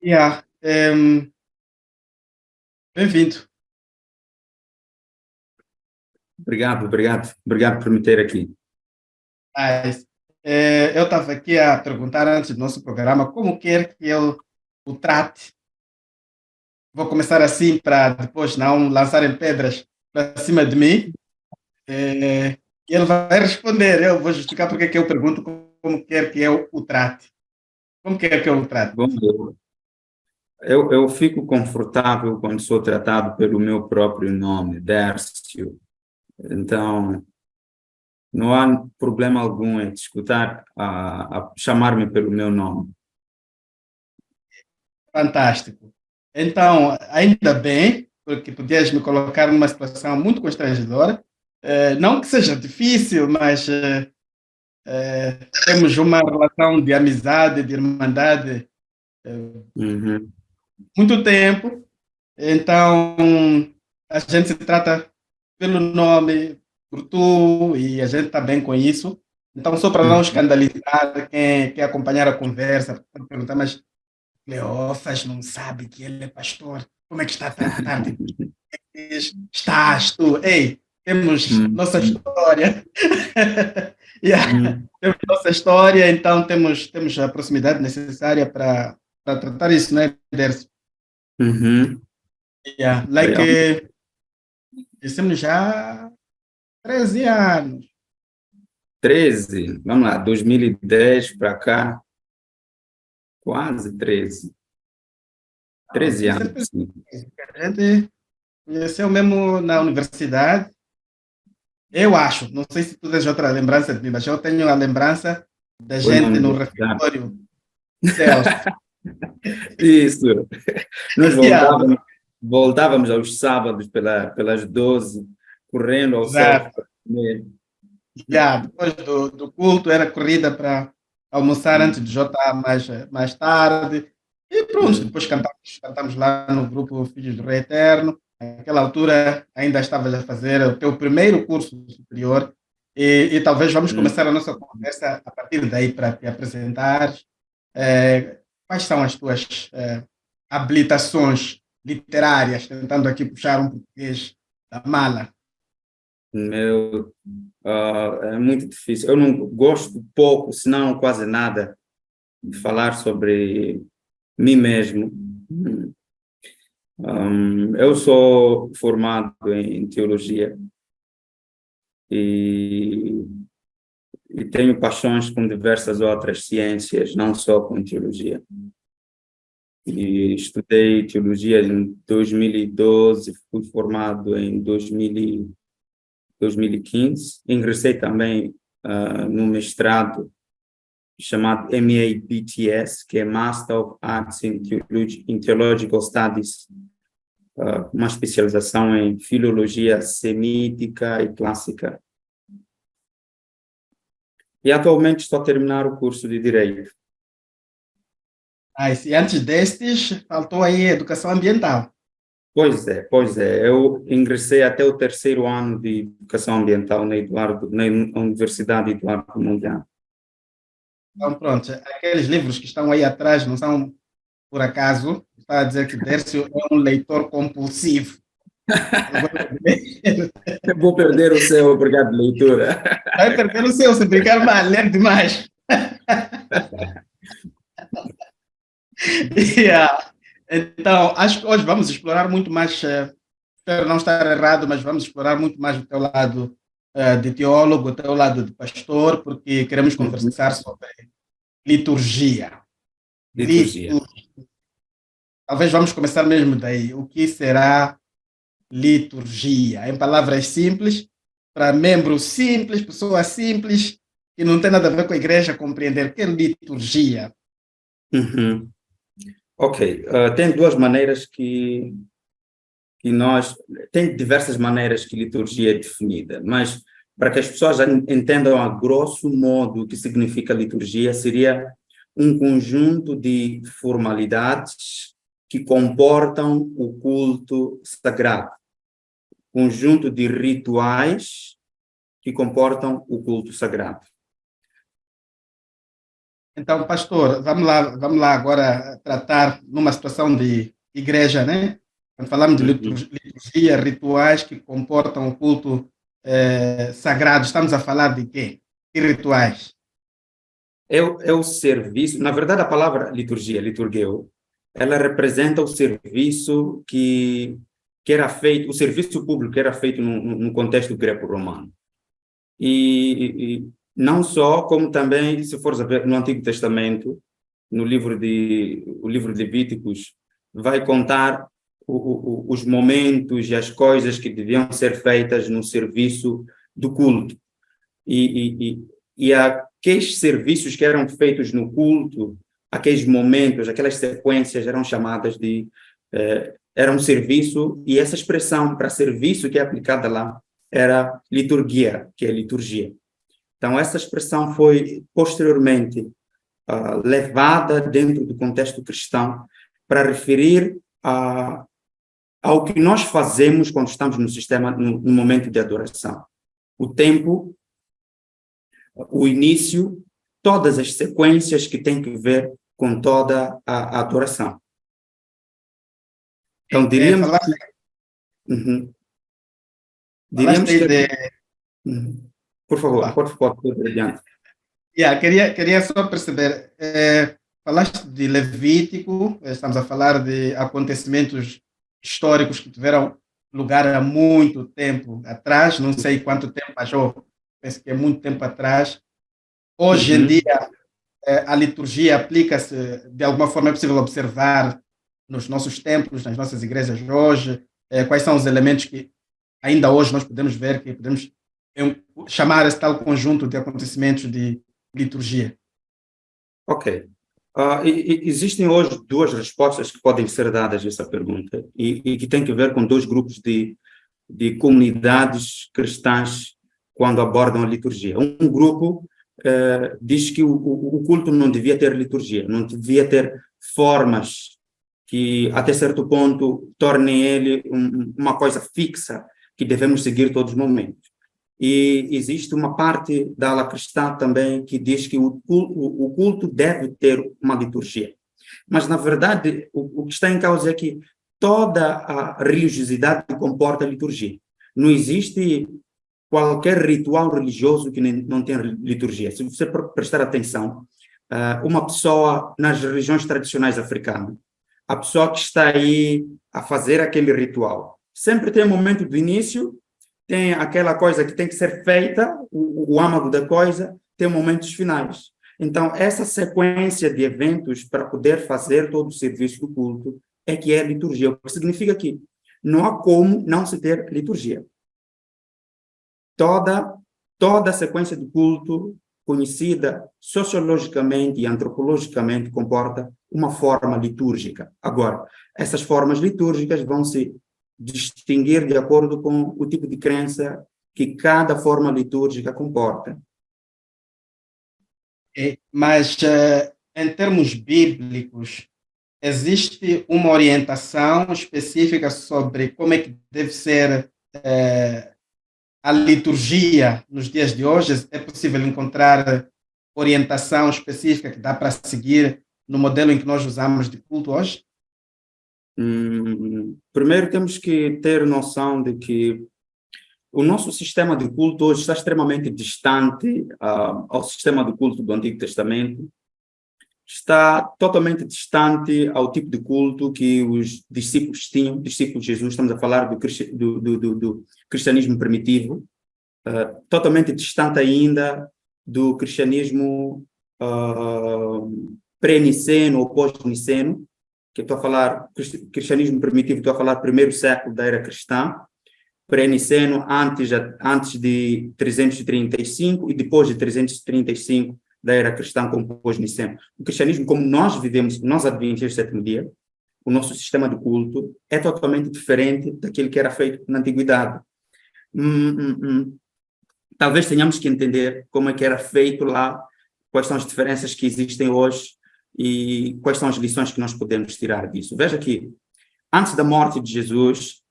Yeah, bem-vindo. Obrigado por me ter aqui. Mas, eu estava aqui a perguntar antes do nosso programa como quer que eu o trate. Vou começar assim para depois não lançarem pedras para cima de mim. E ele vai responder. Eu vou justificar porque é que eu pergunto como quer que eu o trate. Como quer que eu o trate? Bom, eu fico confortável quando sou tratado pelo meu próprio nome, Dércio. Então, não há problema algum em escutar a chamar-me pelo meu nome. Fantástico. Então, ainda bem, porque podias me colocar numa situação muito constrangedora. Não que seja difícil, mas temos uma relação de amizade, de irmandade, Uhum. muito tempo, então a gente se trata pelo nome, por tu, e a gente está bem com isso. Então, só para não Uhum. escandalizar quem quer acompanhar a conversa, pode perguntar, mas Cleófas não sabe que ele é pastor, como é que está a tratar de ti? Estás tu? Ei, temos nossa Uhum. história. Yeah. Uhum. Temos nossa história, então temos a proximidade necessária para tratar isso, né, Dersi? Uhum. Yeah. Like, Realmente. dissemos já 13 anos. 13, vamos lá, 2010 para cá, quase 13. Não, 13 tenho anos, certeza sim. que a gente conheceu mesmo na universidade. Eu acho, não sei se tu tens outra lembrança de mim, mas eu tenho a lembrança da Foi na gente no universidade. refeitório Celso. Isso. Nós Yeah, voltávamos aos sábados pelas 12, correndo ao Celso exato. para comer. Yeah, depois do culto era corrida para almoçar antes de jantar mais tarde. E pronto, depois cantamos lá no grupo Filhos do Rei Eterno. Naquela altura ainda estavas a fazer o teu primeiro curso superior e talvez vamos Hum. começar a nossa conversa a partir daí para te apresentar. Quais são as tuas habilitações literárias, tentando aqui puxar um português da mala? Meu, é muito difícil. Eu não gosto pouco, se não quase nada, de falar sobre mim mesmo. Eu sou formado em teologia e, e tenho paixões com diversas outras ciências, não só com teologia. E estudei teologia em 2012, fui formado em 2015. Ingressei também no mestrado chamado MABTS, que é Master of Arts in Theological Studies, uma especialização em filologia semítica e clássica. E atualmente estou a terminar o curso de Direito. E antes destes, faltou aí educação ambiental. Pois é. Eu ingressei até o terceiro ano de Educação Ambiental na Universidade Eduardo Mondlane. Então, pronto, aqueles livros que estão aí atrás não são por acaso. Está a dizer que Dércio é um leitor compulsivo. Ele Vou perder o seu obrigado de leitura. vai perder o seu se brincar mal, ler demais. Yeah. Então, acho que hoje vamos explorar muito mais, espero não estar errado, mas vamos explorar muito mais o teu lado de teólogo, o teu lado de pastor, porque queremos Uhum. conversar sobre liturgia. Liturgia. Liturgia. Talvez vamos começar mesmo daí. O que será liturgia? Em palavras simples, para membro simples, pessoa simples, que não tem nada a ver com a igreja, compreender o que é liturgia. Uhum. Ok. Tem duas maneiras que nós. Tem diversas maneiras que liturgia é definida, mas para que as pessoas entendam a grosso modo o que significa liturgia, seria um conjunto de formalidades que comportam o culto sagrado, conjunto de rituais que comportam o culto sagrado. Então, pastor, vamos lá agora tratar numa situação de igreja, né? Quando falamos de Uhum. liturgia, rituais que comportam o culto sagrado, estamos a falar de quê? Que rituais? É o serviço, na verdade a palavra liturgia, liturgeu, ela representa o serviço que era feito, o serviço público que era feito no contexto greco-romano. E não só, como também, se fores a ver no Antigo Testamento, o livro de Levíticos, vai contar os momentos e as coisas que deviam ser feitas no serviço do culto. E aqueles serviços que eram feitos no culto, aqueles momentos, aquelas sequências eram chamadas de... era um serviço, e essa expressão para serviço que é aplicada lá era liturgia, que é liturgia. Então, essa expressão foi posteriormente levada dentro do contexto cristão para referir ao que nós fazemos quando estamos no sistema, no momento de adoração. O tempo, o início, todas as sequências que têm que ver com toda a adoração. Então, diríamos Falaste, que... Uhum. falaste Diríamos aí que... de. Uhum. Por favor, Opa, pode adiante. queria só perceber, falaste de Levítico, estamos a falar de acontecimentos históricos que tiveram lugar há muito tempo atrás, não sei quanto tempo, mas eu penso que é muito tempo atrás. Hoje em dia, Uhum. a liturgia aplica-se, de alguma forma é possível observar nos nossos templos, nas nossas igrejas hoje, quais são os elementos que ainda hoje nós podemos ver, que podemos chamar esse tal conjunto de acontecimentos de liturgia. Ok. Existem hoje duas respostas que podem ser dadas a essa pergunta e que têm que ver com dois grupos de comunidades cristãs quando abordam a liturgia. Um grupo diz que o culto não devia ter liturgia, não devia ter formas que, até certo ponto, tornem ele uma coisa fixa que devemos seguir todos os momentos. E existe uma parte da ala cristã também que diz que o culto deve ter uma liturgia. Mas, na verdade, o que está em causa é que toda a religiosidade comporta liturgia. Não existe qualquer ritual religioso que não tenha liturgia. Se você prestar atenção, uma pessoa nas religiões tradicionais africanas, a pessoa que está aí a fazer aquele ritual, sempre tem um momento do início, tem aquela coisa que tem que ser feita, o âmago da coisa, tem momentos finais. Então, essa sequência de eventos para poder fazer todo o serviço do culto é que é liturgia, o que significa que não há como não se ter liturgia. Toda a sequência do culto, conhecida sociologicamente e antropologicamente, comporta uma forma litúrgica. Agora, essas formas litúrgicas vão se distinguir de acordo com o tipo de crença que cada forma litúrgica comporta. Mas, em termos bíblicos, existe uma orientação específica sobre como é que deve ser a liturgia nos dias de hoje? É possível encontrar orientação específica que dá para seguir no modelo em que nós usamos de culto hoje? Primeiro, temos que ter noção de que o nosso sistema de culto hoje está extremamente distante ao sistema de culto do Antigo Testamento, está totalmente distante ao tipo de culto que os discípulos tinham, discípulos de Jesus, estamos a falar do cristianismo primitivo, totalmente distante ainda do cristianismo pré-niceno ou pós-niceno, que estou a falar, cristianismo primitivo, estou a falar primeiro século da era cristã, pré-niceno antes de 335 e depois de 335 da era cristã como pós-niceno. O cristianismo, como nós vivemos, nós adventistas do sétimo dia, o nosso sistema de culto é totalmente diferente daquilo que era feito na antiguidade. Talvez tenhamos que entender como é que era feito lá, quais são as diferenças que existem hoje e quais são as lições que nós podemos tirar disso. Veja que, antes da morte de Jesus,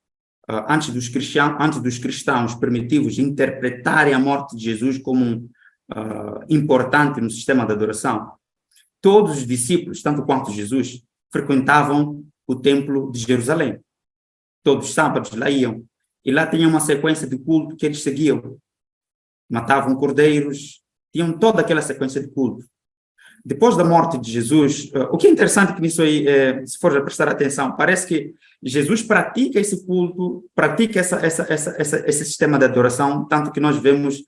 antes dos cristãos primitivos interpretarem a morte de Jesus como importante no sistema de adoração, todos os discípulos, tanto quanto Jesus, frequentavam o templo de Jerusalém. Todos os sábados lá iam. E lá tinha uma sequência de culto que eles seguiam. Matavam cordeiros, tinham toda aquela sequência de culto. Depois da morte de Jesus, o que é interessante que nisso aí, se for prestar atenção, parece que Jesus pratica esse culto, pratica esse sistema de adoração, tanto que nós vemos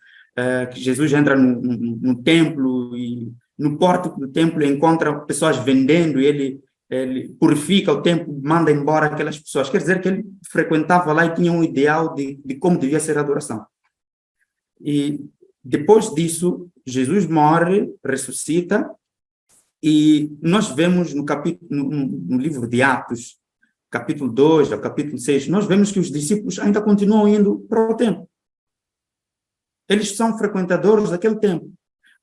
que Jesus entra no templo e no pórtico do templo encontra pessoas vendendo e ele purifica o templo, manda embora aquelas pessoas. Quer dizer que ele frequentava lá e tinha um ideal de como devia ser a adoração. E depois disso, Jesus morre, ressuscita, e nós vemos no livro de Atos, capítulo 2 ao capítulo 6, nós vemos que os discípulos ainda continuam indo para o templo. Eles são frequentadores daquele templo.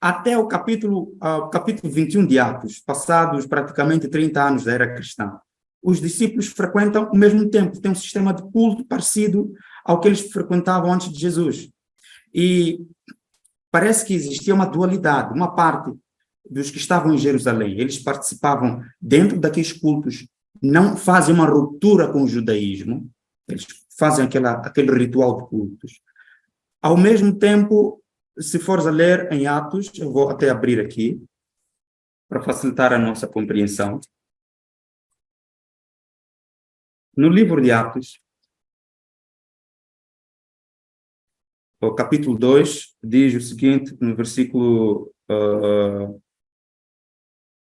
Até o capítulo 21 de Atos, passados praticamente 30 anos da era cristã, os discípulos frequentam o mesmo templo, tem um sistema de culto parecido ao que eles frequentavam antes de Jesus. E parece que existia uma dualidade, uma parte dos que estavam em Jerusalém, eles participavam dentro daqueles cultos, não fazem uma ruptura com o judaísmo, eles fazem aquele ritual de cultos. Ao mesmo tempo, se fores a ler em Atos, eu vou até abrir aqui, para facilitar a nossa compreensão. No livro de Atos, o capítulo 2, diz o seguinte, no versículo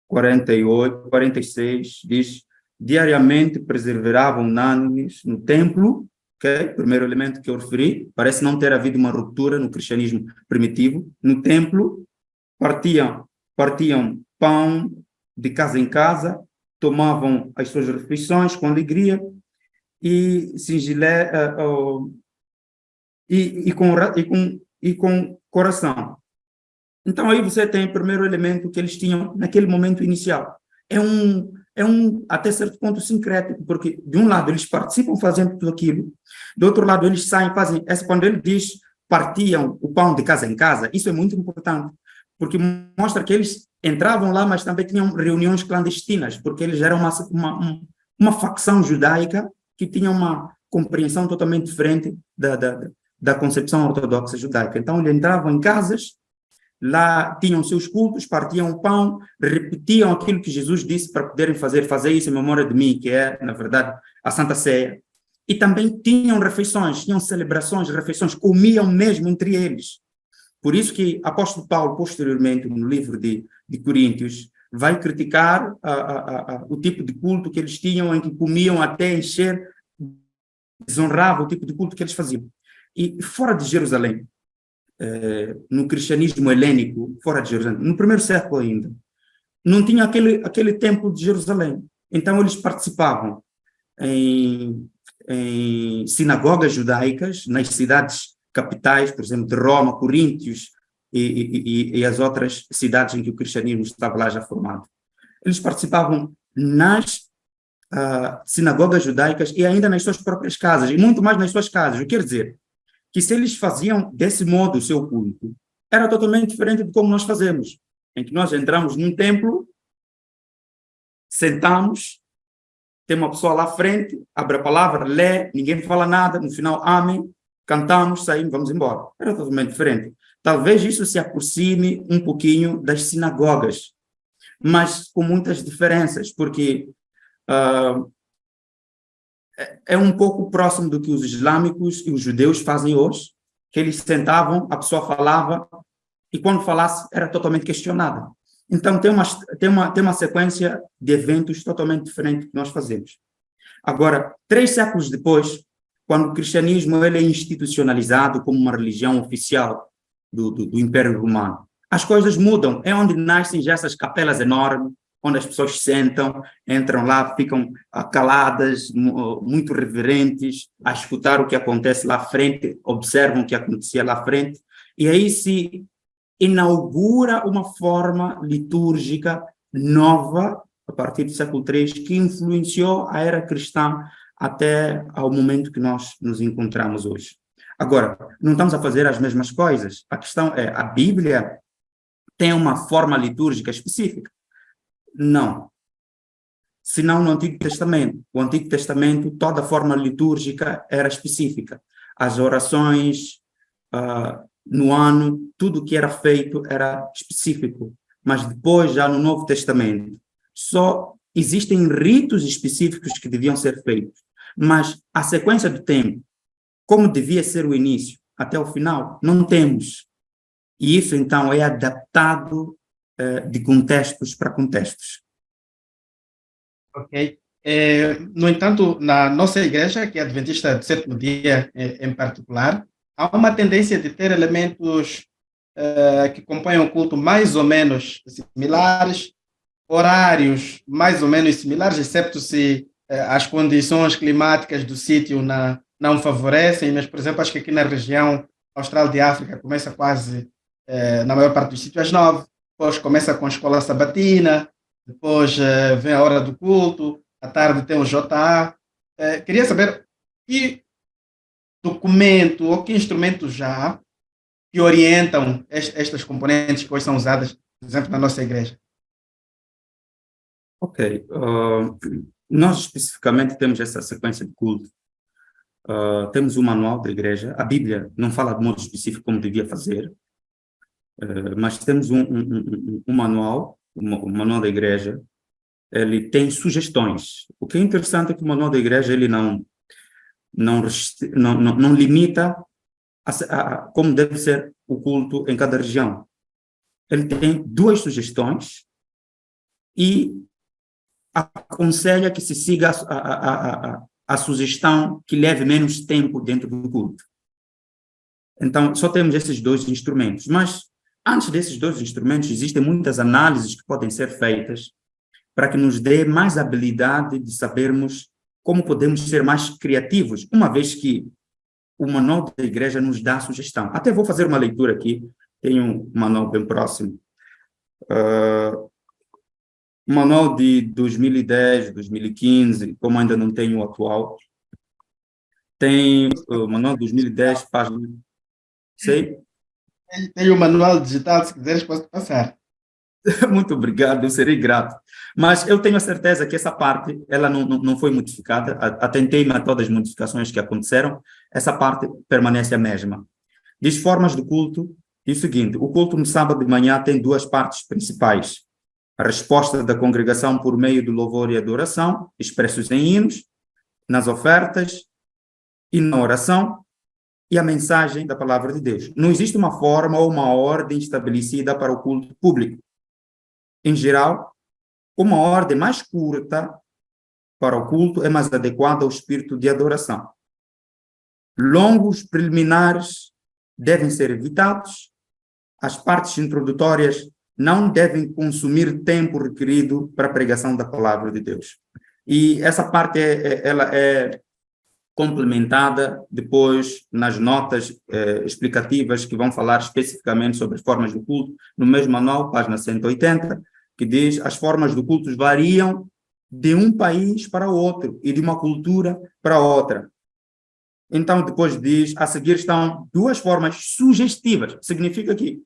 46, diz: diariamente perseveravam unânimes no templo, okay? Primeiro elemento que eu referi, parece não ter havido uma ruptura no cristianismo primitivo. No templo, partiam pão de casa em casa, tomavam as suas refeições com alegria e com coração. Então, aí você tem o primeiro elemento que eles tinham naquele momento inicial. É um até certo ponto, sincrético, porque, de um lado, eles participam fazendo tudo aquilo, do outro lado, eles saem, fazem... Quando ele diz partiam o pão de casa em casa, isso é muito importante, porque mostra que eles entravam lá, mas também tinham reuniões clandestinas, porque eles eram uma facção judaica que tinha uma compreensão totalmente diferente da concepção ortodoxa judaica. Então, eles entravam em casas, lá tinham seus cultos, partiam o pão, repetiam aquilo que Jesus disse para poderem fazer isso em memória de mim, que é, na verdade, a Santa Ceia. E também tinham refeições, tinham celebrações, refeições, comiam mesmo entre eles. Por isso que o apóstolo Paulo, posteriormente, no livro de Coríntios, vai criticar o tipo de culto que eles tinham, em que comiam até encher, desonrava o tipo de culto que eles faziam. E fora de Jerusalém, no cristianismo helênico, fora de Jerusalém, no primeiro século ainda, não tinha aquele templo de Jerusalém. Então, eles participavam em sinagogas judaicas, nas cidades capitais, por exemplo, de Roma, Coríntios e as outras cidades em que o cristianismo estava lá já formado. Eles participavam nas sinagogas judaicas e ainda nas suas próprias casas, e muito mais nas suas casas. O que quer dizer? Que se eles faziam desse modo o seu culto, era totalmente diferente de como nós fazemos, em que nós entramos num templo, sentamos, tem uma pessoa lá à frente, abre a palavra, lê, ninguém fala nada, no final, amém, cantamos, saímos, vamos embora. Era totalmente diferente. Talvez isso se aproxime um pouquinho das sinagogas, mas com muitas diferenças, porque é um pouco próximo do que os islâmicos e os judeus fazem hoje, que eles sentavam, a pessoa falava, e quando falasse era totalmente questionada. Então tem uma sequência de eventos totalmente diferente que nós fazemos. Agora, 3 séculos depois, quando o cristianismo ele é institucionalizado como uma religião oficial do Império Romano, as coisas mudam. É onde nascem já essas capelas enormes, onde as pessoas sentam, entram lá, ficam caladas, muito reverentes, a escutar o que acontece lá à frente, observam o que acontecia lá à frente, e aí se inaugura uma forma litúrgica nova, a partir do século III, que influenciou a era cristã até ao momento que nós nos encontramos hoje. Agora, não estamos a fazer as mesmas coisas. A questão é, a Bíblia tem uma forma litúrgica específica. Não. Senão no Antigo Testamento. O Antigo Testamento, toda a forma litúrgica era específica. As orações, no ano, tudo o que era feito era específico. Mas depois, já no Novo Testamento, só existem ritos específicos que deviam ser feitos. Mas a sequência do tempo, como devia ser o início até o final, não temos. E isso, então, é adaptado de contextos para contextos. Ok. No entanto, na nossa igreja, que é adventista do sétimo dia em particular, há uma tendência de ter elementos que compõem o culto mais ou menos similares, horários mais ou menos similares, exceto se as condições climáticas do sítio não favorecem, mas, por exemplo, acho que aqui na região austral de África começa quase, na maior parte dos sítios, às 9, depois começa com a escola sabatina, depois vem a hora do culto, à tarde tem o JA. Queria saber que documento ou que instrumentos já que orientam estas componentes que hoje são usadas, por exemplo, na nossa igreja. Ok. Nós especificamente temos essa sequência de culto. Temos o manual da igreja. A Bíblia não fala de modo específico como devia fazer, mas temos um manual, o manual da igreja. Ele tem sugestões. O que é interessante é que o manual da igreja ele não limita como deve ser o culto em cada região. Ele tem 2 sugestões e aconselha que se siga a sugestão que leve menos tempo dentro do culto. Então, só temos esses 2 instrumentos. Mas, antes desses 2 instrumentos, existem muitas análises que podem ser feitas para que nos dê mais habilidade de sabermos como podemos ser mais criativos, uma vez que o manual da igreja nos dá sugestão. Até vou fazer uma leitura aqui, tem um manual bem próximo. O manual de 2010, 2015, como ainda não tenho o atual, tem o manual de 2010, página... Sei? Tem o manual digital, se quiseres posso passar. Muito obrigado, eu serei grato. Mas eu tenho a certeza que essa parte, ela não foi modificada. Atentei-me a todas as modificações que aconteceram. Essa parte permanece a mesma. Diz formas do culto. Diz o seguinte, o culto no sábado de manhã tem 2 partes principais. A resposta da congregação por meio do louvor e adoração, expressos em hinos, nas ofertas e na oração, e a mensagem da palavra de Deus. Não existe uma forma ou uma ordem estabelecida para o culto público. Em geral, uma ordem mais curta para o culto é mais adequada ao espírito de adoração. Longos preliminares devem ser evitados. As partes introdutórias não devem consumir tempo requerido para a pregação da palavra de Deus. E essa parte ela é complementada depois nas notas explicativas que vão falar especificamente sobre as formas do culto, no mesmo manual, página 180, que diz as formas do culto variam de um país para outro e de uma cultura para outra. Então, depois diz, a seguir estão 2 formas sugestivas. Significa que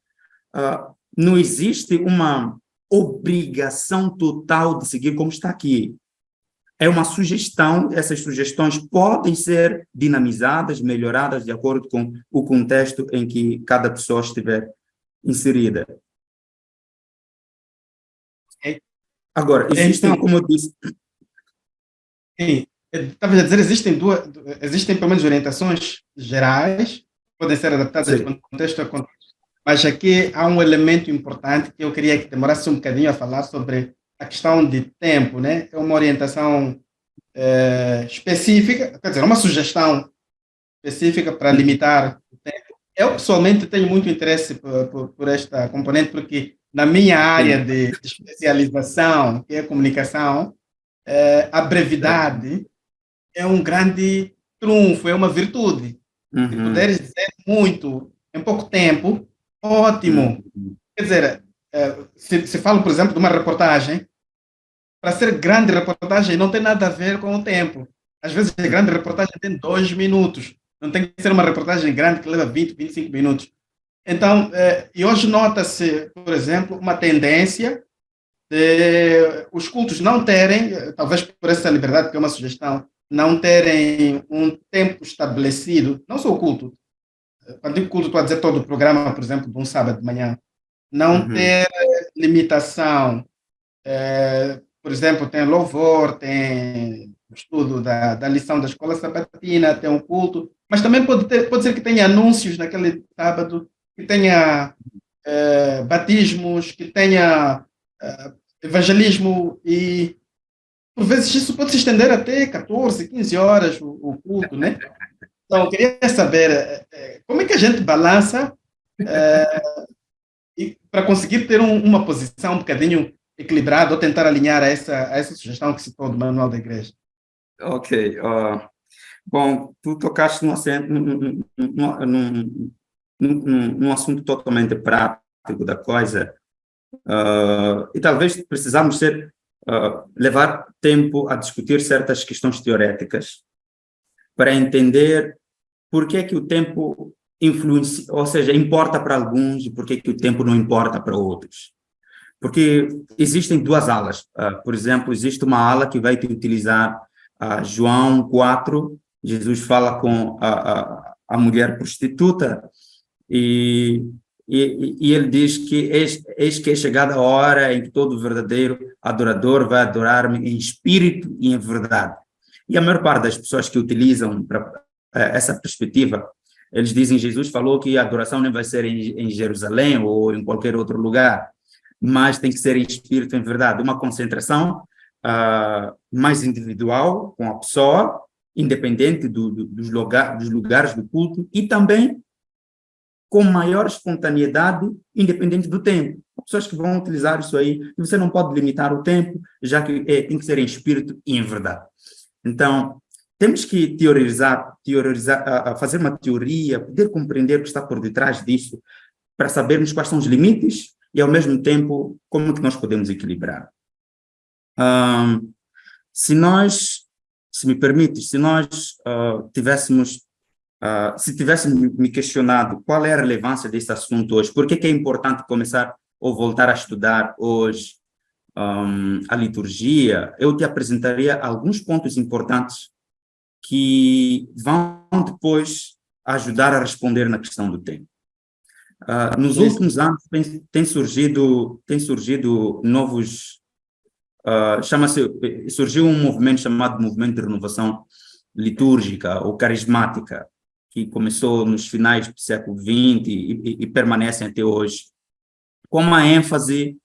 não existe uma obrigação total de seguir como está aqui. É uma sugestão, essas sugestões podem ser dinamizadas, melhoradas de acordo com o contexto em que cada pessoa estiver inserida. Agora, existem, como eu disse... Sim, estava a dizer, existem pelo menos orientações gerais, podem ser adaptadas de contexto a contexto, mas aqui há um elemento importante que eu queria que demorasse um bocadinho a falar sobre a questão de tempo, né? É uma orientação específica, quer dizer, uma sugestão específica para limitar o tempo. Eu, pessoalmente, tenho muito interesse por esta componente, porque na minha área de especialização, que é a comunicação, a brevidade é um grande trunfo, é uma virtude. Se puderes dizer muito em pouco tempo, ótimo. Quer dizer, se falo, por exemplo, de uma reportagem, para ser grande reportagem não tem nada a ver com o tempo. Às vezes a grande reportagem tem 2 minutos. Não tem que ser uma reportagem grande que leva 20, 25 minutos. Então, e hoje nota-se, por exemplo, uma tendência de os cultos não terem, talvez por essa liberdade, que é uma sugestão, não terem um tempo estabelecido, não só o culto, quando digo culto, estou a dizer todo o programa, por exemplo, de um sábado de manhã, não Uhum. ter limitação. Por exemplo, tem louvor, tem o estudo da lição da escola sabatina, tem um culto, mas também pode ser que tenha anúncios naquele sábado, que tenha batismos, que tenha evangelismo, e por vezes isso pode se estender até 14, 15 horas o culto, né? Então, eu queria saber como é que a gente balança para conseguir ter uma posição um bocadinho equilibrada ou tentar alinhar a essa sugestão que citou do Manual da Igreja. Ok. Bom, tu tocaste num assunto totalmente prático da coisa, e talvez precisamos levar tempo a discutir certas questões teoréticas para entender por que que o tempo influencia, ou seja, importa para alguns e por que que o tempo não importa para outros. Porque existem duas alas. Por exemplo, existe uma ala que vai te utilizar João 4, Jesus fala com a mulher prostituta e, e ele diz que eis que é chegada a hora em que todo verdadeiro adorador vai adorar-me em espírito e em verdade. E a maior parte das pessoas que utilizam essa perspectiva, eles dizem Jesus falou que a adoração nem vai ser em Jerusalém ou em qualquer outro lugar, mas tem que ser em espírito e em verdade. Uma concentração mais individual com a pessoa, independente dos lugares do culto, e também com maior espontaneidade, independente do tempo. Há pessoas que vão utilizar isso aí, e você não pode limitar o tempo, já que tem que ser em espírito e em verdade. Então, temos que teorizar, fazer uma teoria, poder compreender o que está por detrás disso, para sabermos quais são os limites e, ao mesmo tempo, como é que nós podemos equilibrar. Se me permites, se nós tivéssemos me questionado qual é a relevância desse assunto hoje, por que que é importante começar ou voltar a estudar hoje a liturgia, eu te apresentaria alguns pontos importantes que vão depois ajudar a responder na questão do tempo. Nos últimos anos tem surgido novos, surgiu um movimento chamado Movimento de Renovação Litúrgica ou Carismática, que começou nos finais do século XX e permanecem até hoje, com uma ênfase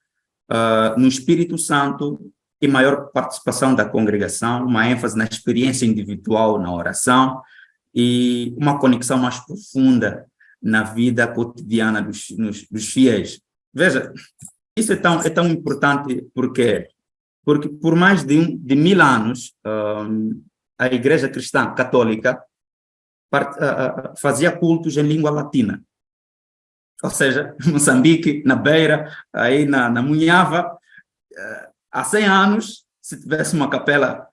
no Espírito Santo e maior participação da congregação, uma ênfase na experiência individual, na oração, e uma conexão mais profunda na vida cotidiana dos fiéis. Veja, isso é tão importante porque por mais de 1000 anos, a Igreja Cristã Católica fazia cultos em língua latina. Ou seja, Moçambique, na Beira, aí na Munhava, há 100 anos, se tivesse uma capela,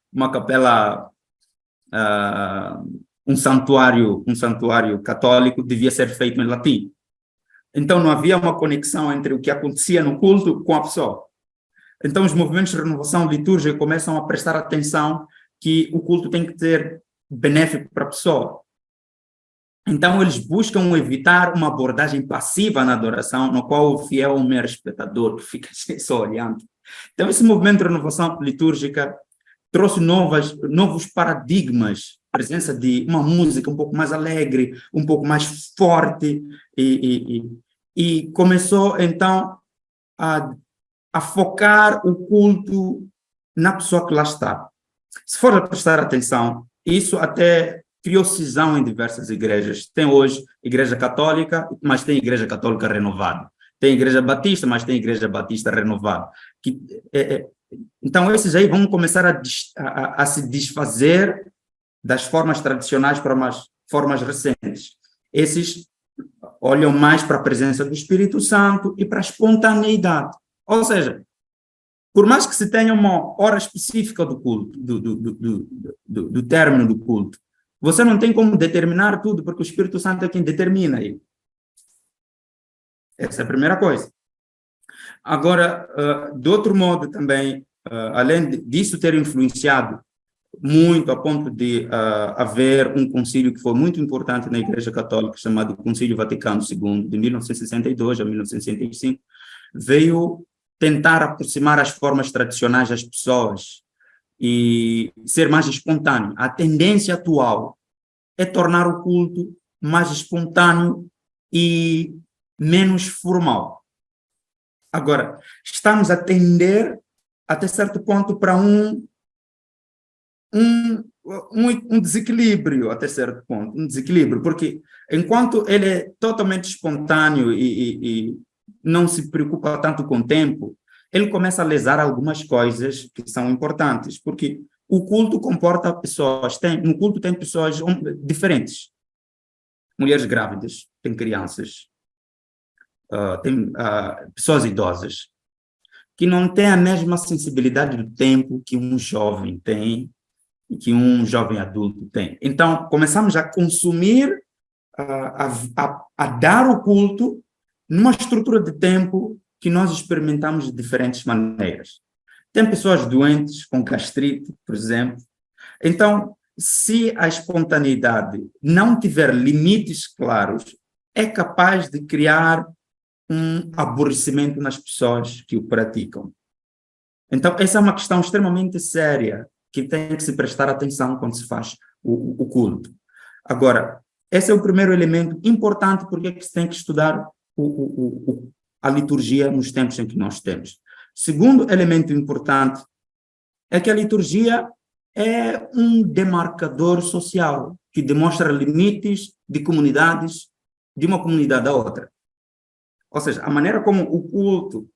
um santuário católico, devia ser feito em latim. Então, não havia uma conexão entre o que acontecia no culto com a pessoa. Então, os movimentos de renovação litúrgica começam a prestar atenção que o culto tem que ser benéfico para a pessoa. Então, eles buscam evitar uma abordagem passiva na adoração, no qual o fiel é um mero espectador que fica só olhando. Então, esse movimento de renovação litúrgica trouxe novos paradigmas, presença de uma música um pouco mais alegre, um pouco mais forte, e começou, então, a focar o culto na pessoa que lá está. Se for a prestar atenção, isso até criou cisão em diversas igrejas. Tem hoje igreja católica, mas tem igreja católica renovada. Tem igreja batista, mas tem igreja batista renovada. Então, esses aí vão começar a se desfazer das formas tradicionais para umas formas recentes. Esses olham mais para a presença do Espírito Santo e para a espontaneidade. Ou seja, por mais que se tenha uma hora específica do culto, do término do culto, você não tem como determinar tudo, porque o Espírito Santo é quem determina aí. Essa é a primeira coisa. Agora, de outro modo também, além disso ter influenciado muito a ponto de haver um concílio que foi muito importante na Igreja Católica, chamado Concílio Vaticano II, de 1962 a 1965, veio tentar aproximar as formas tradicionais das pessoas e ser mais espontâneo. A tendência atual é tornar o culto mais espontâneo e menos formal. Agora, estamos a tender, até certo ponto, para um desequilíbrio, até certo ponto, um desequilíbrio, porque enquanto ele é totalmente espontâneo e não se preocupa tanto com o tempo, ele começa a lesar algumas coisas que são importantes, porque o culto comporta pessoas, no culto tem pessoas diferentes, mulheres grávidas, tem crianças, tem pessoas idosas, que não têm a mesma sensibilidade do tempo que um jovem tem, que um jovem adulto tem. Então, começamos a consumir, a dar o culto numa estrutura de tempo que nós experimentamos de diferentes maneiras. Tem pessoas doentes com gastrite, por exemplo. Então, se a espontaneidade não tiver limites claros, é capaz de criar um aborrecimento nas pessoas que o praticam. Então, essa é uma questão extremamente séria que tem que se prestar atenção quando se faz o culto. Agora, esse é o primeiro elemento importante porque é que se tem que estudar a liturgia nos tempos em que nós temos. Segundo elemento importante é que a liturgia é um demarcador social que demonstra limites de comunidades, de uma comunidade à outra. Ou seja, a maneira como o culto,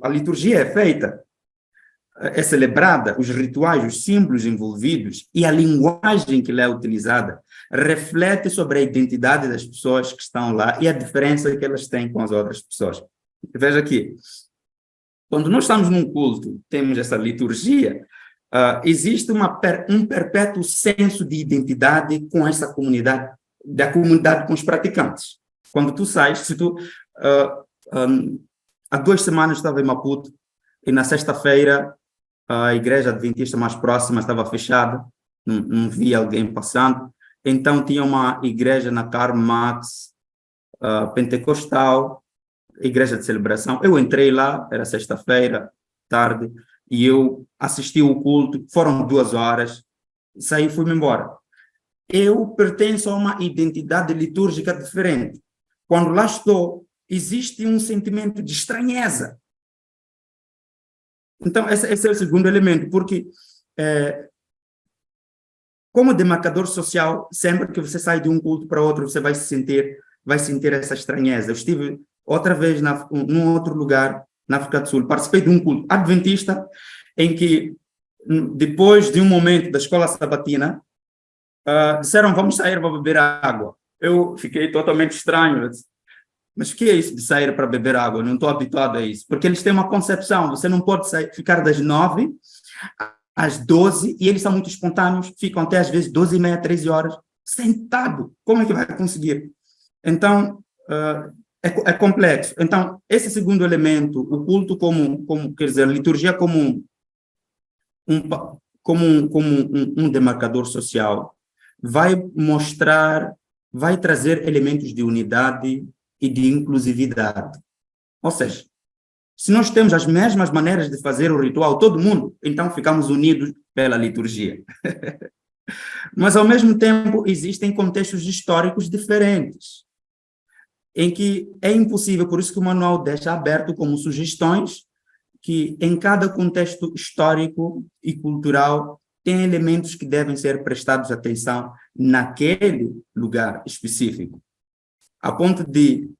a liturgia é feita, é celebrada, os rituais, os símbolos envolvidos e a linguagem que lá é utilizada reflete sobre a identidade das pessoas que estão lá e a diferença que elas têm com as outras pessoas. Veja aqui, quando nós estamos num culto, temos essa liturgia, existe um perpétuo senso de identidade com essa comunidade, da comunidade com os praticantes. Quando tu sais, se tu... há 2 semanas estava em Maputo e na sexta-feira a igreja adventista mais próxima estava fechada, não via alguém passando, então tinha uma igreja na Karl Marx, pentecostal, igreja de celebração. Eu entrei lá, era sexta-feira, tarde, e eu assisti o culto, foram 2 horas, saí e fui-me embora. Eu pertenço a uma identidade litúrgica diferente. Quando lá estou, existe um sentimento de estranheza. Então, esse é o segundo elemento, porque como demarcador social, sempre que você sai de um culto para outro, você vai sentir essa estranheza. Eu estive outra vez num outro lugar, na África do Sul, participei de um culto adventista, em que, depois de um momento da escola sabatina, disseram, vamos sair para beber água. Eu fiquei totalmente estranho. Mas o que é isso de sair para beber água? Eu não estou habituado a isso. Porque eles têm uma concepção, você não pode ficar das 9 às 12, e eles são muito espontâneos, ficam até às vezes 12h30, 13 horas, sentado. Como é que vai conseguir? Então, é complexo. Então, esse segundo elemento, o culto como quer dizer, a liturgia como um demarcador social, vai mostrar, vai trazer elementos de unidade e de inclusividade. Ou seja, se nós temos as mesmas maneiras de fazer o ritual, todo mundo, então ficamos unidos pela liturgia. Mas, ao mesmo tempo, existem contextos históricos diferentes, em que é impossível, por isso que o manual deixa aberto como sugestões, que em cada contexto histórico e cultural tem elementos que devem ser prestados atenção naquele lugar específico. A ponto de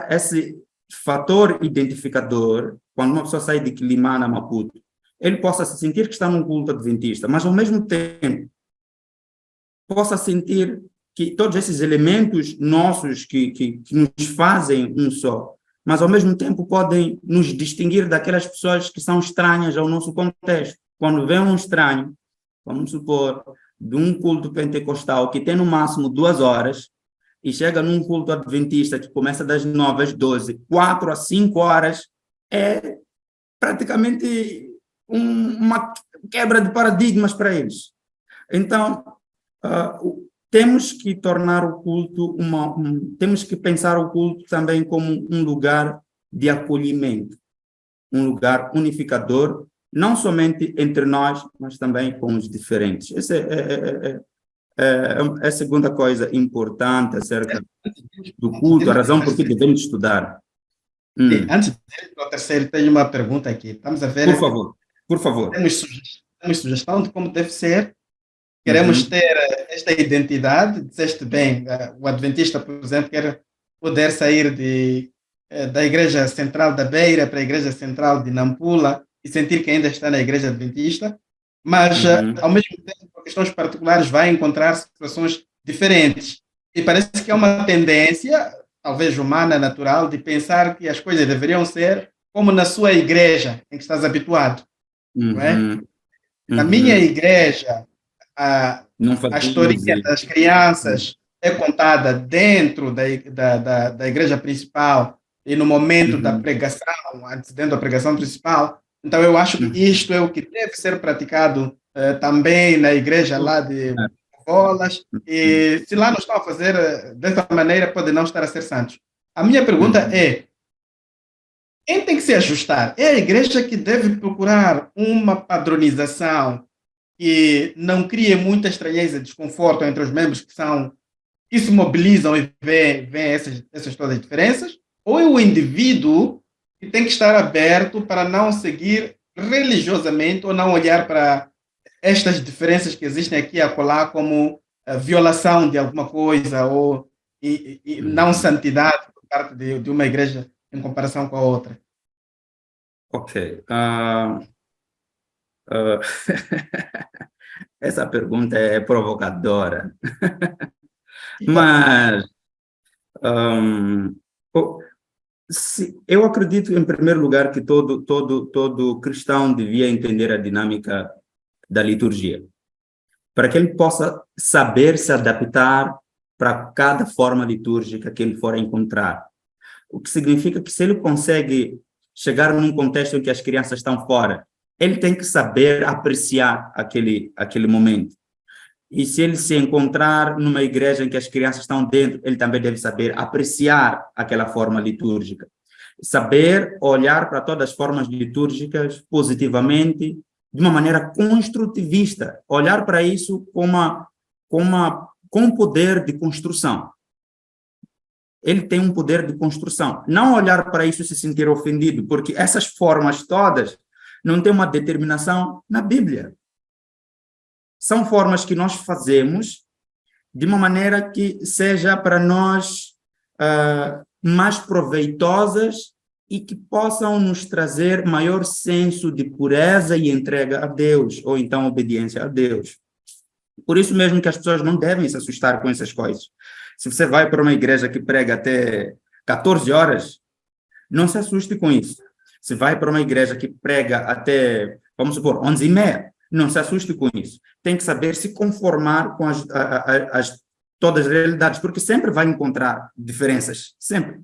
esse fator identificador, quando uma pessoa sai de Quilimana, Maputo, ele possa se sentir que está num culto adventista, mas ao mesmo tempo possa sentir que todos esses elementos nossos que nos fazem um só, mas ao mesmo tempo podem nos distinguir daquelas pessoas que são estranhas ao nosso contexto. Quando vem um estranho, vamos supor, de um culto pentecostal que tem no máximo 2 horas, e chega num culto adventista que começa das 9 às 12, 4 a 5 horas, é praticamente uma quebra de paradigmas para eles. Então, temos que tornar o culto temos que pensar o culto também como um lugar de acolhimento, um lugar unificador, não somente entre nós, mas também com os diferentes. Essa é a segunda coisa importante acerca do culto, a razão por que devemos estudar. Sim, antes de ir para o terceiro, tenho uma pergunta aqui. Estamos a Por ver, favor, por favor. temos sugestão de como deve ser. Queremos ter esta identidade, disseste bem, o adventista, por exemplo, quer poder sair da igreja central da Beira para a igreja central de Nampula e sentir que ainda está na igreja adventista, mas, ao mesmo tempo, por questões particulares, vai encontrar situações diferentes. E parece que é uma tendência, talvez humana, natural, de pensar que as coisas deveriam ser como na sua igreja, em que estás habituado, não é? Na minha igreja, a, Não a fazemos historinha isso. das crianças é contada dentro da igreja principal e no momento da pregação, antecedendo a pregação principal. Então, eu acho que isto é o que deve ser praticado também na igreja lá de Bolas. E se lá não estão a fazer dessa maneira, pode não estar a ser santos. A minha pergunta é: quem tem que se ajustar? É a igreja que deve procurar uma padronização que não crie muita estranheza e desconforto entre os membros que se mobilizam e veem essas todas as diferenças, ou é o indivíduo que tem que estar aberto para não seguir religiosamente ou não olhar para estas diferenças que existem aqui e acolá como violação de alguma coisa ou não santidade por parte de uma igreja em comparação com a outra. Ok. Essa pergunta é provocadora. Mas eu acredito, em primeiro lugar, que todo cristão devia entender a dinâmica da liturgia, para que ele possa saber se adaptar para cada forma litúrgica que ele for encontrar. O que significa que se ele consegue chegar num contexto em que as crianças estão fora, ele tem que saber apreciar aquele momento. E se ele se encontrar numa igreja em que as crianças estão dentro, ele também deve saber apreciar aquela forma litúrgica. Saber olhar para todas as formas litúrgicas positivamente, de uma maneira construtivista. Olhar para isso com um poder de construção. Ele tem um poder de construção. Não olhar para isso e se sentir ofendido, porque essas formas todas não têm uma determinação na Bíblia. São formas que nós fazemos de uma maneira que seja para nós mais proveitosas e que possam nos trazer maior senso de pureza e entrega a Deus, ou então obediência a Deus. Por isso mesmo que as pessoas não devem se assustar com essas coisas. Se você vai para uma igreja que prega até 14 horas, não se assuste com isso. Se vai para uma igreja que prega até, vamos supor, 11h30, não se assuste com isso. Tem que saber se conformar com todas as realidades, porque sempre vai encontrar diferenças, sempre.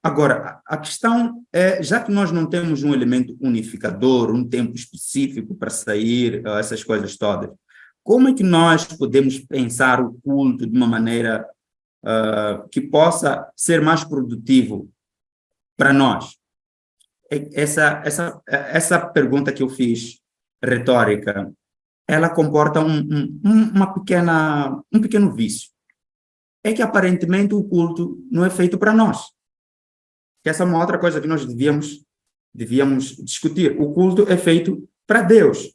Agora, a questão é, já que nós não temos um elemento unificador, um tempo específico para sair, essas coisas todas, como é que nós podemos pensar o culto de uma maneira que possa ser mais produtivo para nós? Essa pergunta que eu fiz, retórica, ela comporta um pequeno vício. É que, aparentemente, o culto não é feito para nós. Que essa é uma outra coisa que nós devíamos discutir. O culto é feito para Deus.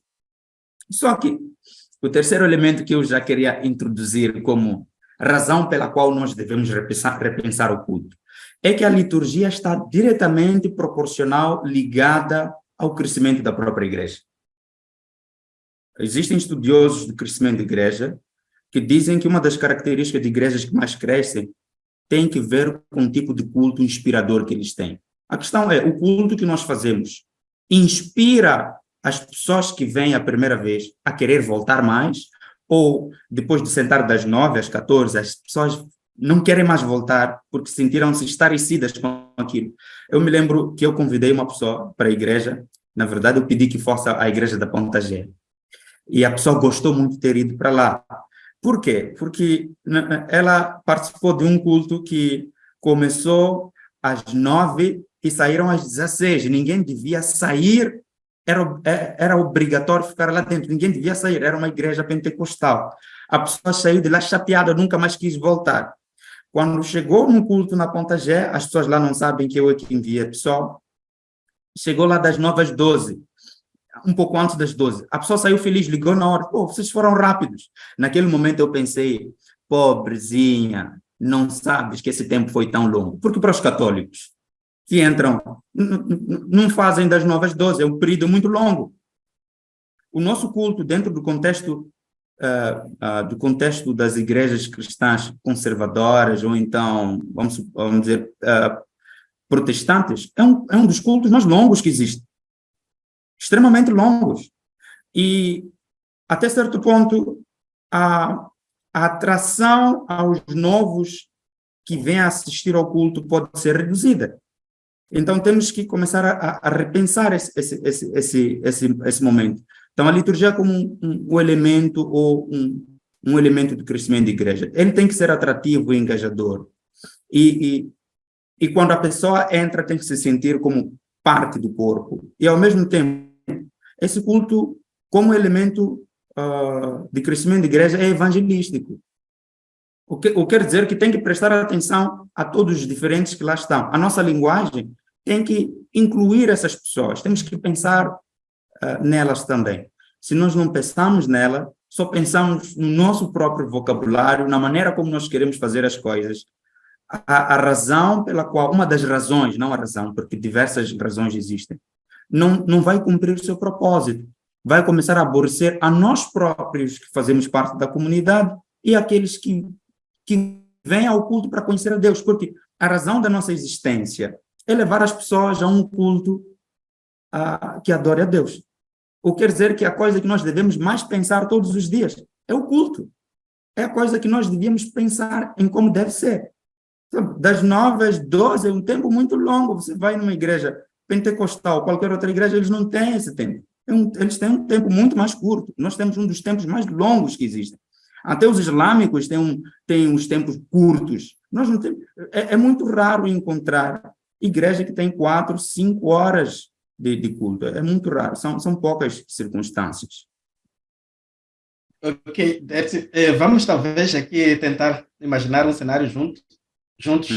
Só que o terceiro elemento que eu já queria introduzir como razão pela qual nós devemos repensar o culto é que a liturgia está diretamente proporcional, ligada ao crescimento da própria igreja. Existem estudiosos do crescimento da igreja que dizem que uma das características de igrejas que mais crescem tem que ver com o tipo de culto inspirador que eles têm. A questão é, o culto que nós fazemos inspira as pessoas que vêm a primeira vez a querer voltar mais, ou depois de sentar das 9 às 14, as pessoas não querem mais voltar porque sentiram-se estarrecidas com aquilo. Eu me lembro que eu convidei uma pessoa para a igreja, na verdade eu pedi que fosse à igreja da Ponta G, e a pessoa gostou muito de ter ido para lá. Por quê? Porque ela participou de um culto que começou às 9 e saíram às 16. Ninguém devia sair, era obrigatório ficar lá dentro, ninguém devia sair, era uma igreja pentecostal. A pessoa saiu de lá chateada, nunca mais quis voltar. Quando chegou no culto na Ponta G, as pessoas lá não sabem que eu é que enviei a pessoa, chegou lá das 9 às 12, um pouco antes das 12. A pessoa saiu feliz, ligou na hora. Pô, vocês foram rápidos. Naquele momento eu pensei, pobrezinha, não sabes que esse tempo foi tão longo. Porque para os católicos que entram, não fazem das 9 às 12, é um período muito longo. O nosso culto, dentro do contexto das igrejas cristãs conservadoras, ou então, vamos dizer, protestantes, é um dos cultos mais longos que existe. Extremamente longos. E, até certo ponto, a atração aos novos que vêm assistir ao culto pode ser reduzida. Então, temos que começar a repensar esse momento. Então, a liturgia como um elemento ou um elemento de crescimento da igreja. Ele tem que ser atrativo e engajador. E quando a pessoa entra, tem que se sentir como parte do corpo. E, ao mesmo tempo, esse culto, como elemento de crescimento da igreja, é evangelístico. O que quer dizer que tem que prestar atenção a todos os diferentes que lá estão. A nossa linguagem tem que incluir essas pessoas, temos que pensar nelas também. Se nós não pensamos nela, só pensamos no nosso próprio vocabulário, na maneira como nós queremos fazer as coisas, a razão pela qual, uma das razões, não a razão, porque diversas razões existem, não vai cumprir o seu propósito. Vai começar a aborrecer a nós próprios, que fazemos parte da comunidade, e aqueles que vêm ao culto para conhecer a Deus, porque a razão da nossa existência é levar as pessoas a um culto que adore a Deus. O que quer dizer que a coisa que nós devemos mais pensar todos os dias é o culto. É a coisa que nós devíamos pensar em como deve ser. Então, das 9 às 12 é um tempo muito longo. Você vai numa igreja pentecostal, qualquer outra igreja, eles não têm esse tempo. Eles têm um tempo muito mais curto. Nós temos um dos tempos mais longos que existem. Até os islâmicos têm uns tempos curtos. Nós não temos, é muito raro encontrar igreja que tem 4, 5 horas de culto. É muito raro. São poucas circunstâncias. Ok, vamos talvez aqui tentar imaginar um cenário juntos,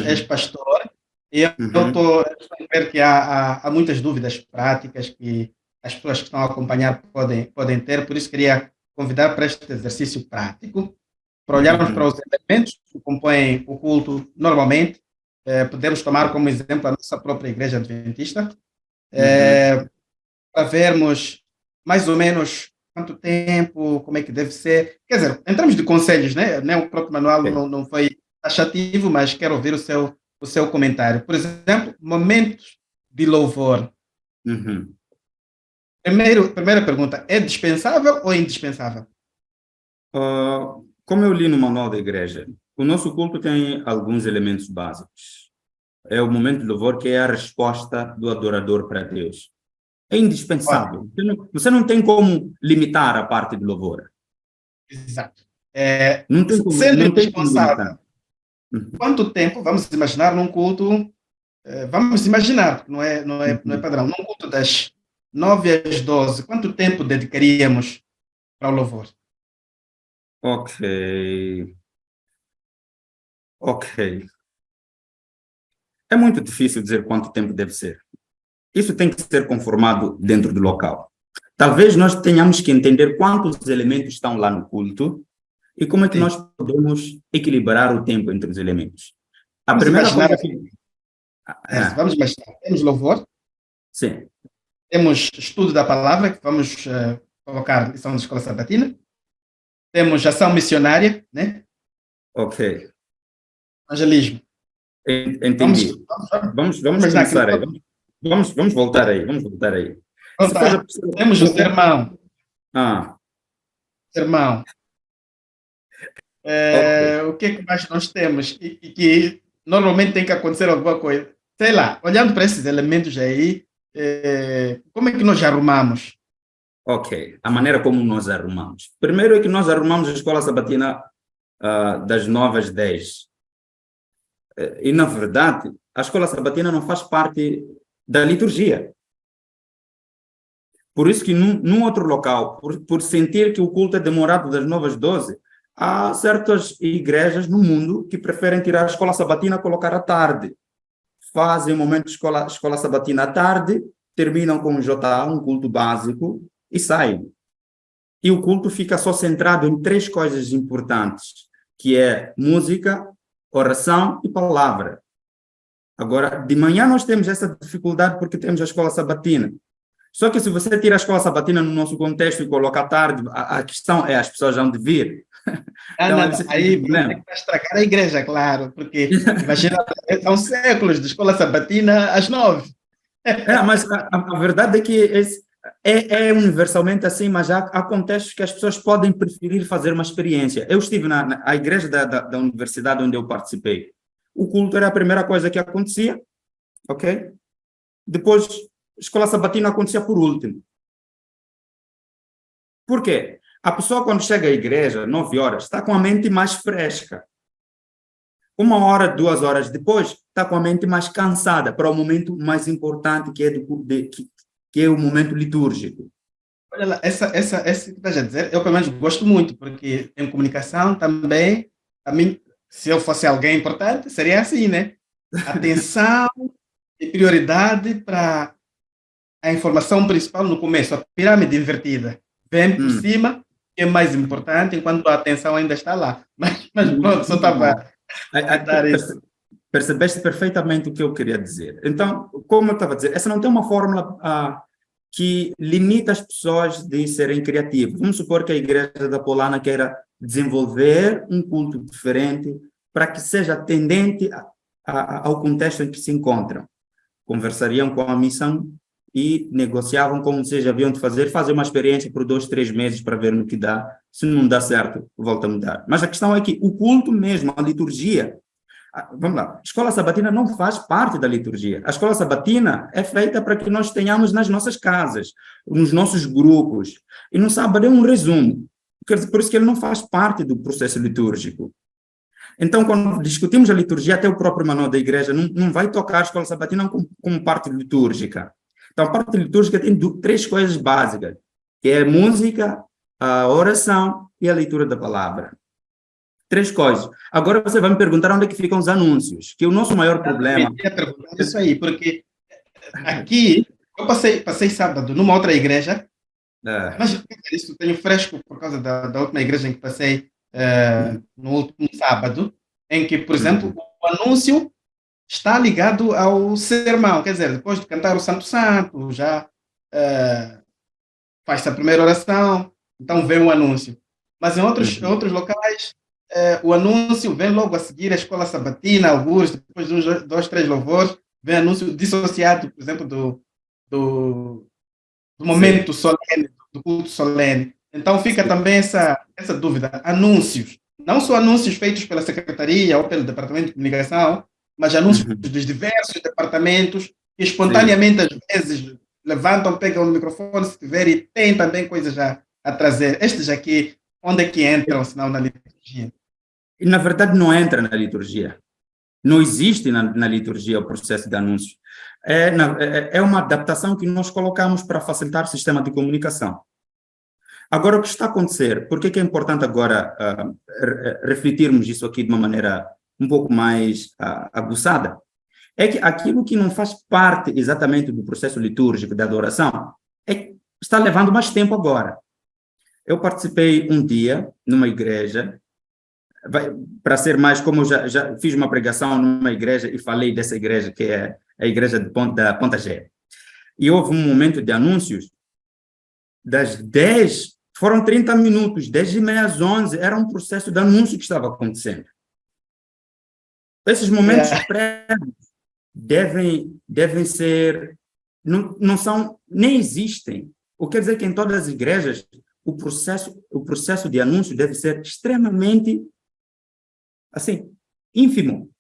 és pastor, e eu estou a ver que há muitas dúvidas práticas que as pessoas que estão a acompanhar podem ter, por isso queria convidar para este exercício prático, para olharmos para os elementos que compõem o culto normalmente. Podemos tomar como exemplo a nossa própria igreja adventista, para vermos mais ou menos quanto tempo, como é que deve ser. Quer dizer, em termos de conselhos, né? O próprio manual não foi taxativo, mas quero ouvir o seu comentário. Por exemplo, momentos de louvor. Primeira pergunta, é dispensável ou indispensável? Como eu li no manual da igreja, o nosso culto tem alguns elementos básicos. É o momento de louvor, que é a resposta do adorador para Deus. É indispensável. Você não tem como limitar a parte do louvor. Exato. Sendo indispensável, quanto tempo, vamos imaginar num culto, vamos imaginar, não é padrão, num culto das 9 às 12, quanto tempo dedicaríamos para o louvor? Ok. É muito difícil dizer quanto tempo deve ser. Isso tem que ser conformado dentro do local. Talvez nós tenhamos que entender quantos elementos estão lá no culto e como é que nós podemos equilibrar o tempo entre os elementos. Vamos imaginar, temos louvor, sim, temos estudo da palavra, que vamos colocar lição da escola sabatina, temos ação missionária, né? Ok. Evangelismo. Entendi. Vamos começar aí. Vamos voltar aí. Temos o sermão. Sermão. Ok, O que é que mais nós temos e que normalmente tem que acontecer alguma coisa? Sei lá, olhando para esses elementos aí, como é que nós arrumamos? ok. A maneira como nós arrumamos. Primeiro é que nós arrumamos a escola sabatina das 9 às 10. E, na verdade, a escola sabatina não faz parte da liturgia. Por isso que num outro local, por sentir que o culto é demorado das 9 às 12, há certas igrejas no mundo que preferem tirar a escola sabatina e colocar à tarde. Fazem o momento de escola sabatina à tarde, terminam com o JA, um culto básico, e saem. E o culto fica só centrado em três coisas importantes, que é música, oração e palavra. Agora, de manhã nós temos essa dificuldade porque temos a escola sabatina. Só que se você tira a escola sabatina no nosso contexto e coloca à tarde, a questão é as pessoas vão de vir. Ah, Então, não, aí não. você tem um Aí você problema. que vai estragar a igreja, claro, porque imagina, são séculos de escola sabatina às 9. Mas a verdade é que é universalmente assim, mas há contextos que as pessoas podem preferir fazer uma experiência. Eu estive na igreja da universidade onde eu participei. O culto era a primeira coisa que acontecia, ok? Depois, a escola sabatina acontecia por último. Por quê? A pessoa, quando chega à igreja, 9 horas, está com a mente mais fresca. 1 hora, 2 horas depois, está com a mente mais cansada para o momento mais importante, que é o momento litúrgico. Olha lá, essa que estás a dizer, eu pelo menos gosto muito, porque em comunicação também, a mim, se eu fosse alguém importante, seria assim, né? Atenção e prioridade para a informação principal no começo, a pirâmide invertida. Vem por Hum, cima, que é mais importante, enquanto a atenção ainda está lá. Mas pronto, só muito estava bom. a A- a- citar isso. Percebeste perfeitamente o que eu queria dizer. Então, como eu estava a dizer, essa não tem uma fórmula que limita as pessoas de serem criativas. Vamos supor que a Igreja da Polana queira desenvolver um culto diferente para que seja atendente ao contexto em que se encontram. Conversariam com a missão e negociavam como vocês haviam de fazer uma experiência por 2, 3 meses para ver no que dá. Se não dá certo, volta a mudar. Mas a questão é que o culto mesmo, a liturgia, vamos lá, a escola sabatina não faz parte da liturgia. A escola sabatina é feita para que nós tenhamos nas nossas casas, nos nossos grupos. E no sábado é um resumo. Quer dizer, por isso que ele não faz parte do processo litúrgico. Então, quando discutimos a liturgia, até o próprio manual da igreja não vai tocar a escola sabatina como parte litúrgica. Então, a parte litúrgica tem três coisas básicas, que é a música, a oração e a leitura da palavra. Três coisas. Agora você vai me perguntar onde é que ficam os anúncios, que o nosso maior problema... Exatamente, ia perguntar isso aí, porque aqui, eu passei sábado numa outra igreja, É, mas isso tenho fresco por causa da última igreja em que passei no último sábado, em que, por exemplo, uhum, o anúncio está ligado ao sermão, quer dizer, depois de cantar o Santo Santo, já faz-se a primeira oração, então vem o anúncio. Mas em uhum. outros locais, o anúncio vem logo a seguir a escola sabatina, alguns, depois de uns dois, três louvores, vem anúncio dissociado, por exemplo, do, do Sim. momento solene, do culto solene. Então fica Sim. também essa dúvida. Anúncios, não só anúncios feitos pela Secretaria ou pelo Departamento de Comunicação, mas anúncios Uhum. dos diversos departamentos que Sim. espontaneamente, às vezes, levantam, pegam o microfone, se tiver, e tem também coisas a trazer. Estes aqui, onde é que entram, senão na liturgia? E, na verdade, não entra na liturgia. Não existe na liturgia o processo de anúncios. É uma adaptação que nós colocamos para facilitar o sistema de comunicação. Agora, o que está a acontecer? Por que é importante agora refletirmos isso aqui de uma maneira um pouco mais aguçada? É que aquilo que não faz parte exatamente do processo litúrgico da adoração está levando mais tempo agora. Eu participei um dia numa igreja, para ser mais, como eu já fiz uma pregação numa igreja e falei dessa igreja, que é a igreja da Ponta Gé. E houve um momento de anúncios, das 10, foram 30 minutos, 10h30 às 11, era um processo de anúncio que estava acontecendo. Esses momentos Yeah. prévios devem ser, não são, nem existem. O que quer dizer que em todas as igrejas o processo de anúncio deve ser extremamente assim, ínfimo.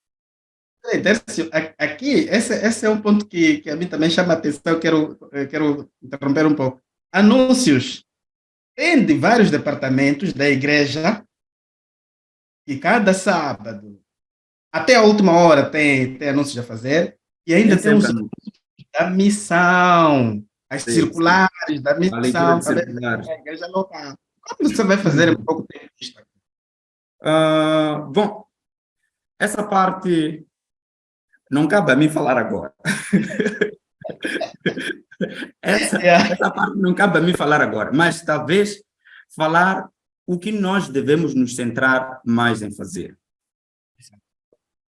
Tércio, aqui, esse é um ponto que a mim também chama a atenção, eu quero interromper um pouco. Anúncios. Tem de vários departamentos da igreja e cada sábado, até a última hora, tem anúncios a fazer e Tem ainda tem sempre os anúncios. da missão, as Sim, sim. circulares da A leitura missão, de também circulares. a igreja local. Como você vai fazer em pouco tempo isto? Bom, essa parte não cabe a mim falar agora. Yeah. Essa parte não cabe a mim falar agora, mas talvez falar o que nós devemos nos centrar mais em fazer.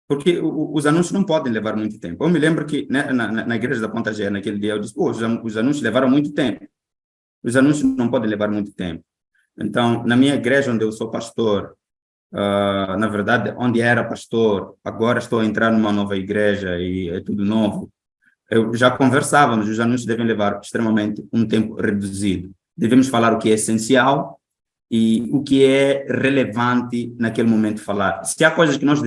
Porque os anúncios não podem levar muito tempo. Eu me lembro que né, na igreja da Ponta Gé, naquele dia, eu disse, pô, os anúncios levaram muito tempo. Os anúncios não podem levar muito tempo. Então, na minha igreja, onde eu sou pastor, na verdade, onde era pastor, agora estou a entrar numa nova igreja e é tudo novo. Eu já conversávamos, os anúncios devem levar extremamente um tempo reduzido. Devemos falar o que é essencial e o que é relevante naquele momento falar. Se há coisas que nós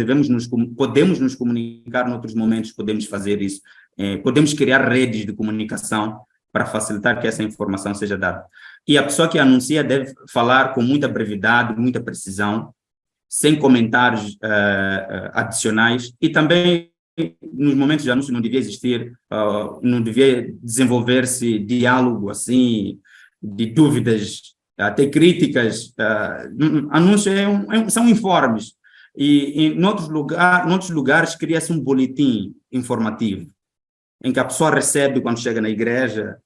podemos nos comunicar em outros momentos, podemos fazer isso. Podemos criar redes de comunicação para facilitar que essa informação seja dada. E a pessoa que anuncia deve falar com muita brevidade, muita precisão, sem comentários adicionais, e também nos momentos de anúncio não devia existir, não devia desenvolver-se diálogo assim, de dúvidas, até críticas. Anúncio são informes, e em noutros lugares cria-se um boletim informativo, em que a pessoa recebe quando chega na igreja,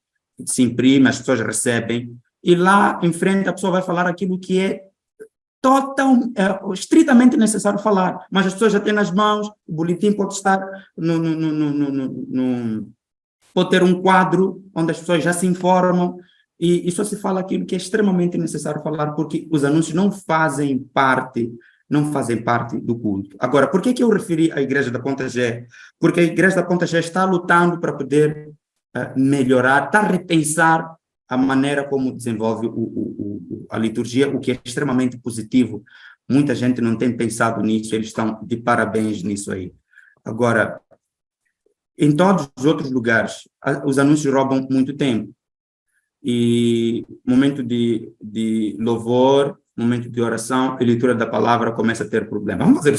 se imprime, as pessoas recebem, e lá em frente a pessoa vai falar aquilo que é estritamente necessário falar, mas as pessoas já têm nas mãos, o boletim pode estar pode ter um quadro onde as pessoas já se informam e só se fala aquilo que é extremamente necessário falar, porque os anúncios não fazem parte do culto. Agora, por que eu referi à Igreja da Ponta Gé? Porque a Igreja da Ponta Gé está lutando para poder melhorar, está a repensar a maneira como desenvolve a liturgia, o que é extremamente positivo. Muita gente não tem pensado nisso, eles estão de parabéns nisso aí. Agora, em todos os outros lugares, os anúncios roubam muito tempo. E momento de louvor, momento de oração e leitura da palavra começa a ter problema. Vamos fazer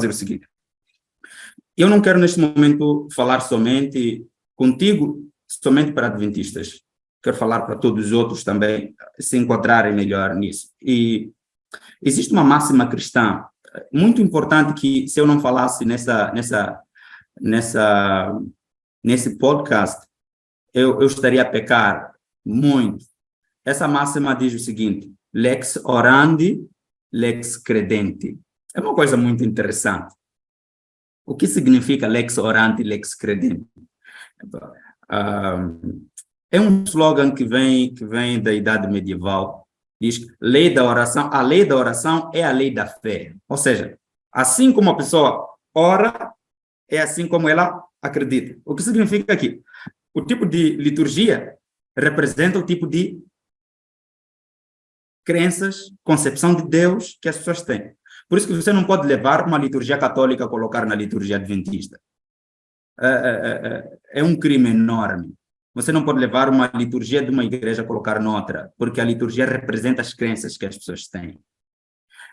o seguinte. Eu não quero neste momento falar somente contigo, somente para adventistas. Quero falar para todos os outros também se enquadrarem melhor nisso. E existe uma máxima cristã muito importante que, se eu não falasse nesse podcast, eu estaria a pecar muito. Essa máxima diz o seguinte: lex orandi, lex credenti. É uma coisa muito interessante. O que significa lex orandi, lex credenti? É um slogan que vem da idade medieval. Diz lei da oração, a lei da oração é a lei da fé. Ou seja, assim como a pessoa ora, é assim como ela acredita. O que significa aqui? O tipo de liturgia representa o tipo de crenças, concepção de Deus que as pessoas têm. Por isso que você não pode levar uma liturgia católica e colocar na liturgia adventista. É um crime enorme. Você não pode levar uma liturgia de uma igreja e colocar noutra, porque a liturgia representa as crenças que as pessoas têm.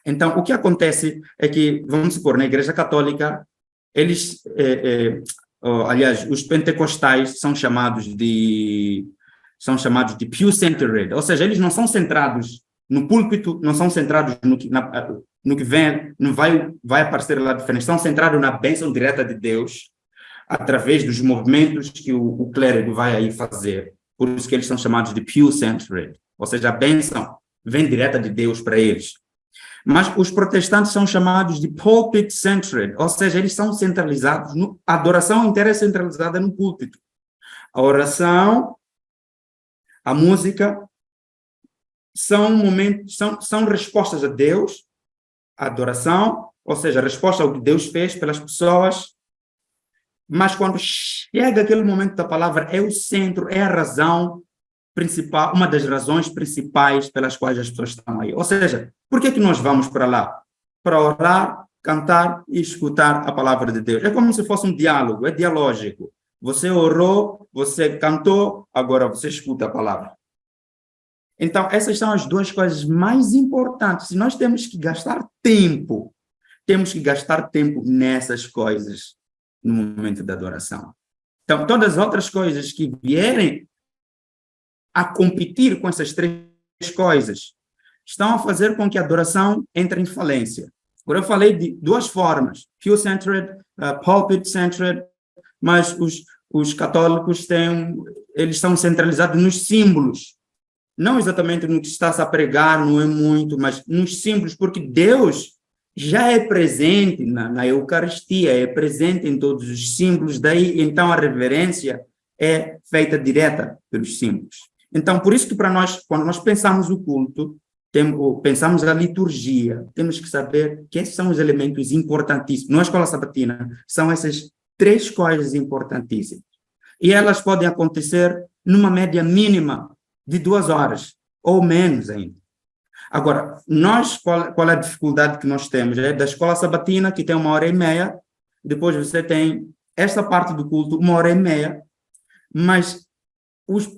Então, o que acontece é que, vamos supor, na igreja católica, eles, aliás, os pentecostais são chamados de pew-centered, ou seja, eles não são centrados no púlpito, não são centrados no que vem, não vai aparecer lá de frente, estão centrados na bênção direta de Deus, através dos movimentos que o clérigo vai aí fazer. Por isso que eles são chamados de pew-centered, ou seja, a bênção vem direta de Deus para eles. Mas os protestantes são chamados de pulpit-centered, ou seja, eles são centralizados, a adoração inteira é centralizada no púlpito. A oração, a música, são momentos, são respostas a Deus, a adoração, ou seja, a resposta ao que Deus fez pelas pessoas. Mas quando chega aquele momento da palavra, é o centro, é a razão principal, uma das razões principais pelas quais as pessoas estão aí. Ou seja, por que nós vamos para lá? Para orar, cantar e escutar a palavra de Deus. É como se fosse um diálogo, é dialógico. Você orou, você cantou, agora você escuta a palavra. Então, essas são as duas coisas mais importantes. Se nós temos que gastar tempo nessas coisas no momento da adoração. Então, todas as outras coisas que vierem a competir com essas três coisas estão a fazer com que a adoração entre em falência. Agora, eu falei de duas formas, pew-centered, pulpit-centered, mas os católicos eles estão centralizados nos símbolos, não exatamente no que está-se a pregar, não é muito, mas nos símbolos, porque Deus já é presente na Eucaristia, é presente em todos os símbolos, daí então a reverência é feita direta pelos símbolos. Então, por isso que para nós, quando nós pensamos o culto, pensamos a liturgia, temos que saber que esses são os elementos importantíssimos. Na escola sabatina, são essas três coisas importantíssimas. E elas podem acontecer numa média mínima de 2 horas, ou menos ainda. Agora, qual é a dificuldade que nós temos? É da escola sabatina, que tem 1h30, depois você tem esta parte do culto, 1h30, mas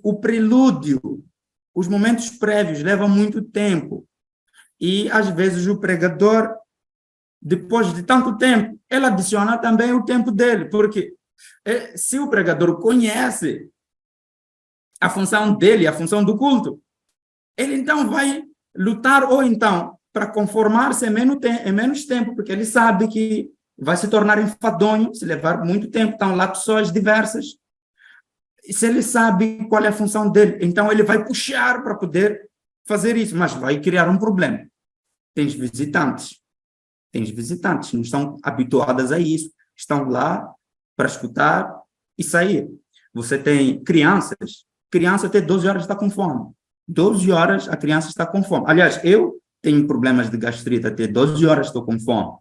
o prelúdio, os momentos prévios levam muito tempo. E, às vezes, o pregador, depois de tanto tempo, ele adiciona também o tempo dele, porque se o pregador conhece a função dele, a função do culto, ele então vai lutar ou então para conformar-se em menos tempo, porque ele sabe que vai se tornar enfadonho se levar muito tempo, então lá pessoas diversas. E se ele sabe qual é a função dele, então ele vai puxar para poder fazer isso, mas vai criar um problema. Tens visitantes, não estão habituadas a isso, estão lá para escutar e sair. Você tem criança até 12 horas está com fome. 12 horas a criança está com fome. Aliás, eu tenho problemas de gastrite, até 12 horas estou com fome.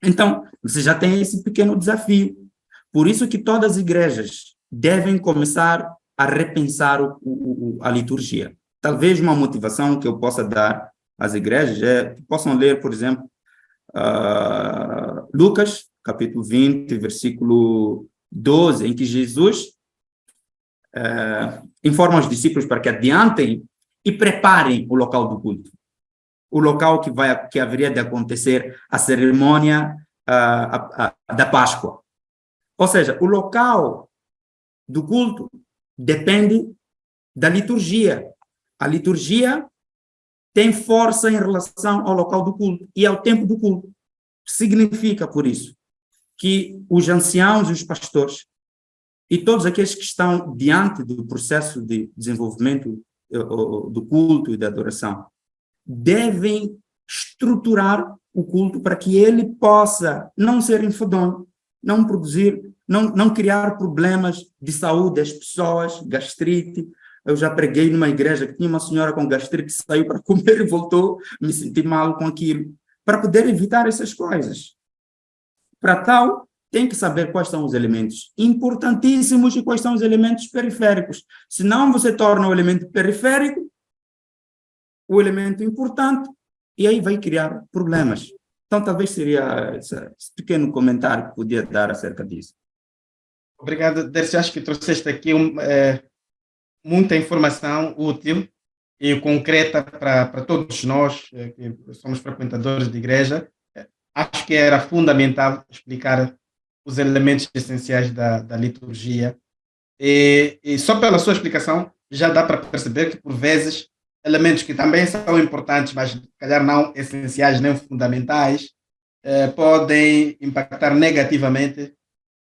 Então, você já tem esse pequeno desafio. Por isso que todas as igrejas devem começar a repensar a liturgia. Talvez uma motivação que eu possa dar às igrejas é que possam ler, por exemplo, Lucas, capítulo 20, versículo 12, em que Jesus informa os discípulos para que adiantem e preparem o local do culto. O local que haveria de acontecer a cerimônia da Páscoa. Ou seja, o local do culto depende da liturgia. A liturgia tem força em relação ao local do culto e ao tempo do culto. Significa, por isso, que os anciãos e os pastores e todos aqueles que estão diante do processo de desenvolvimento do culto e da adoração devem estruturar o culto para que ele possa não ser enfadonho, não produzir, não criar problemas de saúde às pessoas, gastrite. Eu já preguei numa igreja que tinha uma senhora com gastrite, saiu para comer e voltou, me senti mal com aquilo, para poder evitar essas coisas. Para tal, tem que saber quais são os elementos importantíssimos e quais são os elementos periféricos. Senão, você torna o elemento periférico o elemento importante e aí vai criar problemas. Então, talvez seria esse pequeno comentário que podia dar acerca disso. Obrigado, Dercy. Acho que trouxeste aqui muita informação útil e concreta para todos nós que somos frequentadores de igreja. Acho que era fundamental explicar os elementos essenciais da liturgia. E só pela sua explicação já dá para perceber que, por vezes, elementos que também são importantes, mas se calhar não essenciais nem fundamentais, podem impactar negativamente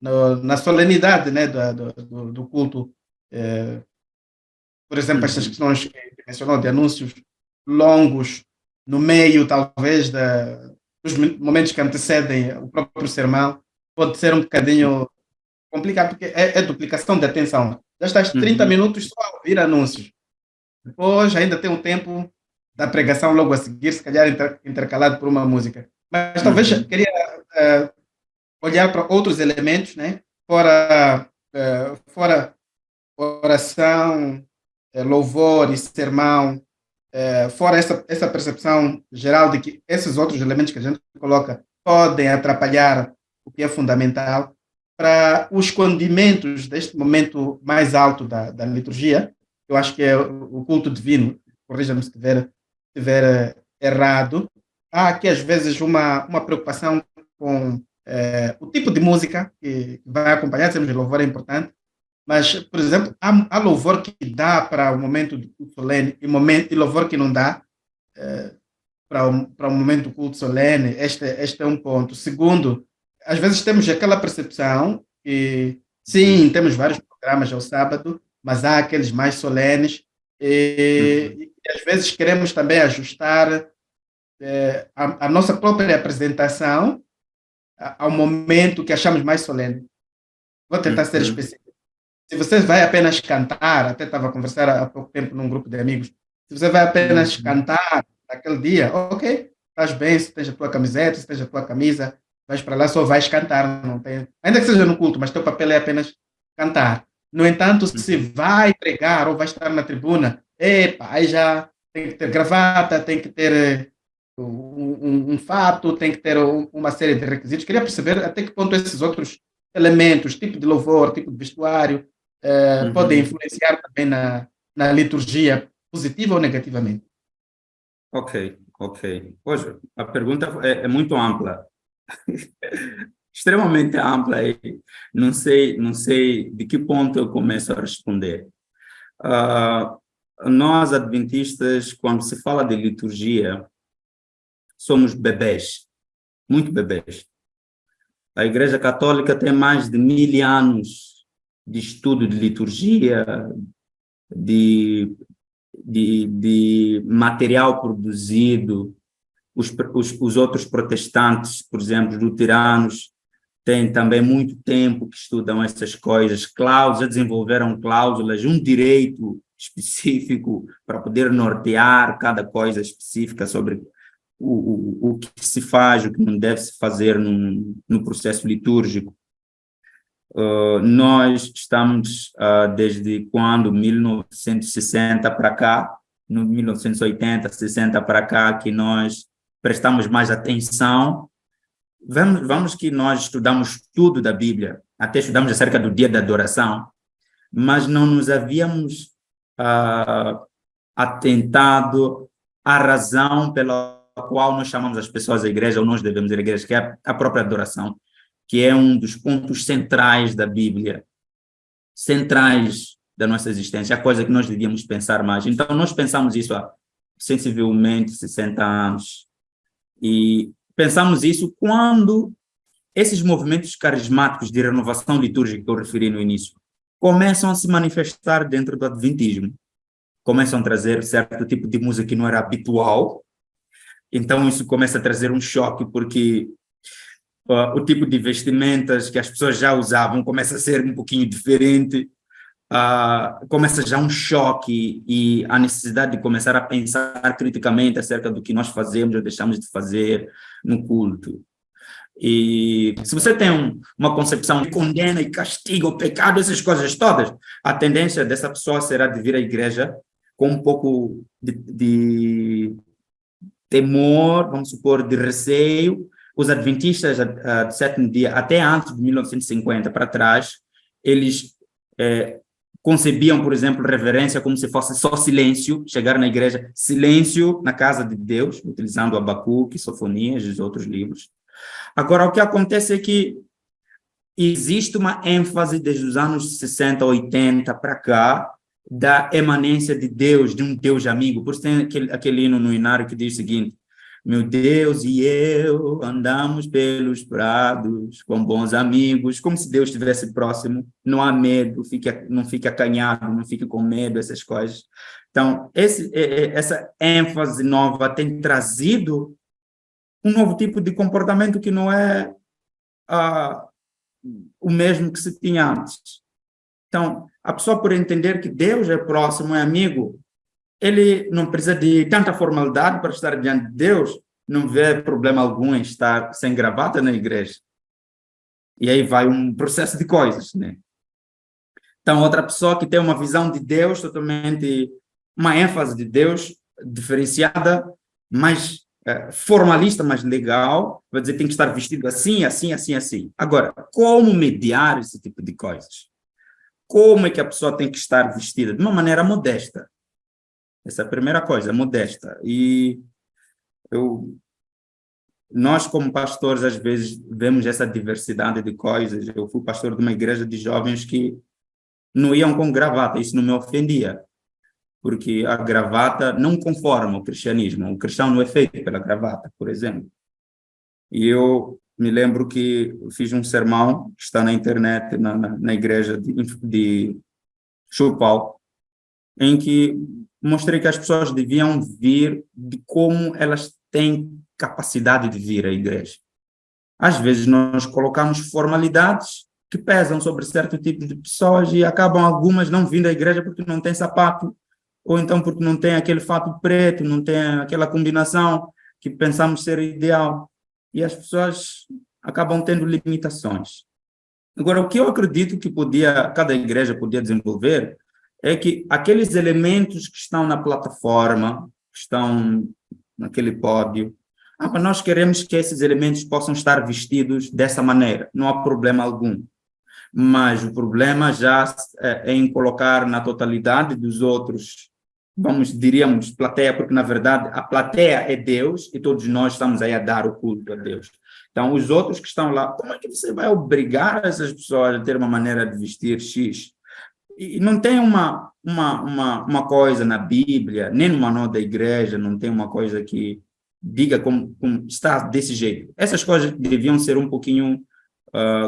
na solenidade, né, do culto. Por exemplo, estas questões que mencionou de anúncios longos no meio, talvez, dos momentos que antecedem o próprio sermão, pode ser um bocadinho complicado, porque é duplicação de atenção. Já estás 30 minutos só a ouvir anúncios. Depois ainda tem um tempo da pregação logo a seguir, se calhar intercalado por uma música. Mas talvez queria olhar para outros elementos, né? Fora oração, louvor e sermão, fora essa percepção geral de que esses outros elementos que a gente coloca podem atrapalhar o que é fundamental para os condimentos deste momento mais alto da liturgia. Eu acho que é o culto divino, corrija-me se estiver errado. Há aqui, às vezes, uma preocupação com o tipo de música que vai acompanhar, temos louvor é importante, mas, por exemplo, há louvor que dá para o momento do culto solene e louvor que não dá para o momento do culto solene. Este é um ponto. Segundo, às vezes temos aquela percepção que, sim, temos vários programas ao sábado, mas há aqueles mais solenes e às vezes queremos também ajustar a nossa própria apresentação ao momento que achamos mais solene. Vou tentar ser específico. Se você vai apenas cantar, até estava a conversar há pouco tempo num grupo de amigos, se você vai apenas cantar naquele dia, ok, estás bem, se tens a tua camiseta, se tens a tua camisa, vais para lá, só vais cantar, não tem, ainda que seja no culto, mas teu papel é apenas cantar. No entanto, se vai pregar ou vai estar na tribuna, epa, aí já tem que ter gravata, tem que ter um fato, tem que ter uma série de requisitos. Queria perceber até que ponto esses outros elementos, tipo de louvor, tipo de vestuário, podem influenciar também na liturgia, positiva ou negativamente. Ok, ok. Hoje, a pergunta é muito ampla. Extremamente ampla e não sei de que ponto eu começo a responder. Nós, adventistas, quando se fala de liturgia, somos bebês, muito bebês. A Igreja Católica tem mais de 1000 anos de estudo de liturgia, de material produzido. Os outros protestantes, por exemplo, luteranos, têm também muito tempo que estudam essas coisas. Cláusulas, desenvolveram cláusulas, um direito específico para poder nortear cada coisa específica sobre o que se faz, o que não deve se fazer no processo litúrgico. Nós estamos, desde quando? 1960 para cá, no 1980, 60 para cá, que nós prestamos mais atenção. Vamos que nós estudamos tudo da Bíblia, até estudamos acerca do dia da adoração, mas não nos havíamos atentado à razão pela qual nós chamamos as pessoas à igreja, ou nós devemos ir à igreja, que é a própria adoração, que é um dos pontos centrais da Bíblia, centrais da nossa existência, a coisa que nós devíamos pensar mais. Então, nós pensamos isso há sensivelmente 60 anos, e pensamos isso quando esses movimentos carismáticos de renovação litúrgica que eu referi no início começam a se manifestar dentro do adventismo, começam a trazer certo tipo de música que não era habitual. Então isso começa a trazer um choque, porque o tipo de vestimentas que as pessoas já usavam começa a ser um pouquinho diferente, começa já um choque e a necessidade de começar a pensar criticamente acerca do que nós fazemos ou deixamos de fazer no culto. E se você tem uma concepção de condena e castiga o pecado, essas coisas todas, a tendência dessa pessoa será de vir à igreja com um pouco de temor, vamos supor, de receio. Os adventistas do sétimo dia, até antes de 1950 para trás, eles concebiam, por exemplo, reverência como se fosse só silêncio, chegar na igreja, silêncio na casa de Deus, utilizando Abacuque, Sofonias e os outros livros. Agora, o que acontece é que existe uma ênfase desde os anos 60, 80 para cá, da emanência de Deus, de um Deus amigo. Por isso tem aquele hino no Inário que diz o seguinte: meu Deus e eu andamos pelos prados com bons amigos, como se Deus estivesse próximo, não há medo, não fica acanhado, não fica com medo, essas coisas. Então, essa ênfase nova tem trazido um novo tipo de comportamento que não é o mesmo que se tinha antes. Então, a pessoa, por entender que Deus é próximo, é amigo, ele não precisa de tanta formalidade para estar diante de Deus, não vê problema algum em estar sem gravata na igreja. E aí vai um processo de coisas, né? Então, outra pessoa que tem uma visão de Deus totalmente, uma ênfase de Deus diferenciada, mas formalista, mas legal, vai dizer que tem que estar vestido assim, assim, assim, assim. Agora, como mediar esse tipo de coisas? Como é que a pessoa tem que estar vestida? De uma maneira modesta. Essa é a primeira coisa, modesta. E nós, como pastores, às vezes vemos essa diversidade de coisas. Eu fui pastor de uma igreja de jovens que não iam com gravata, isso não me ofendia, porque a gravata não conforma o cristianismo. O cristão não é feito pela gravata, por exemplo. E eu me lembro que fiz um sermão, que está na internet, na igreja de Chupal, em que mostrei que as pessoas deviam vir de como elas têm capacidade de vir à igreja. Às vezes nós colocamos formalidades que pesam sobre certo tipo de pessoas e acabam algumas não vindo à igreja porque não tem sapato, ou então porque não tem aquele fato preto, não tem aquela combinação que pensamos ser ideal. E as pessoas acabam tendo limitações. Agora, o que eu acredito que cada igreja podia desenvolver é que aqueles elementos que estão na plataforma, que estão naquele pódio, mas nós queremos que esses elementos possam estar vestidos dessa maneira, não há problema algum. Mas o problema já é em colocar na totalidade dos outros, diríamos, plateia, porque na verdade a plateia é Deus e todos nós estamos aí a dar o culto a Deus. Então, os outros que estão lá, como é que você vai obrigar essas pessoas a ter uma maneira de vestir X? E não tem uma coisa na Bíblia, nem no manual da igreja, não tem uma coisa que diga como está desse jeito. Essas coisas deviam ser um pouquinho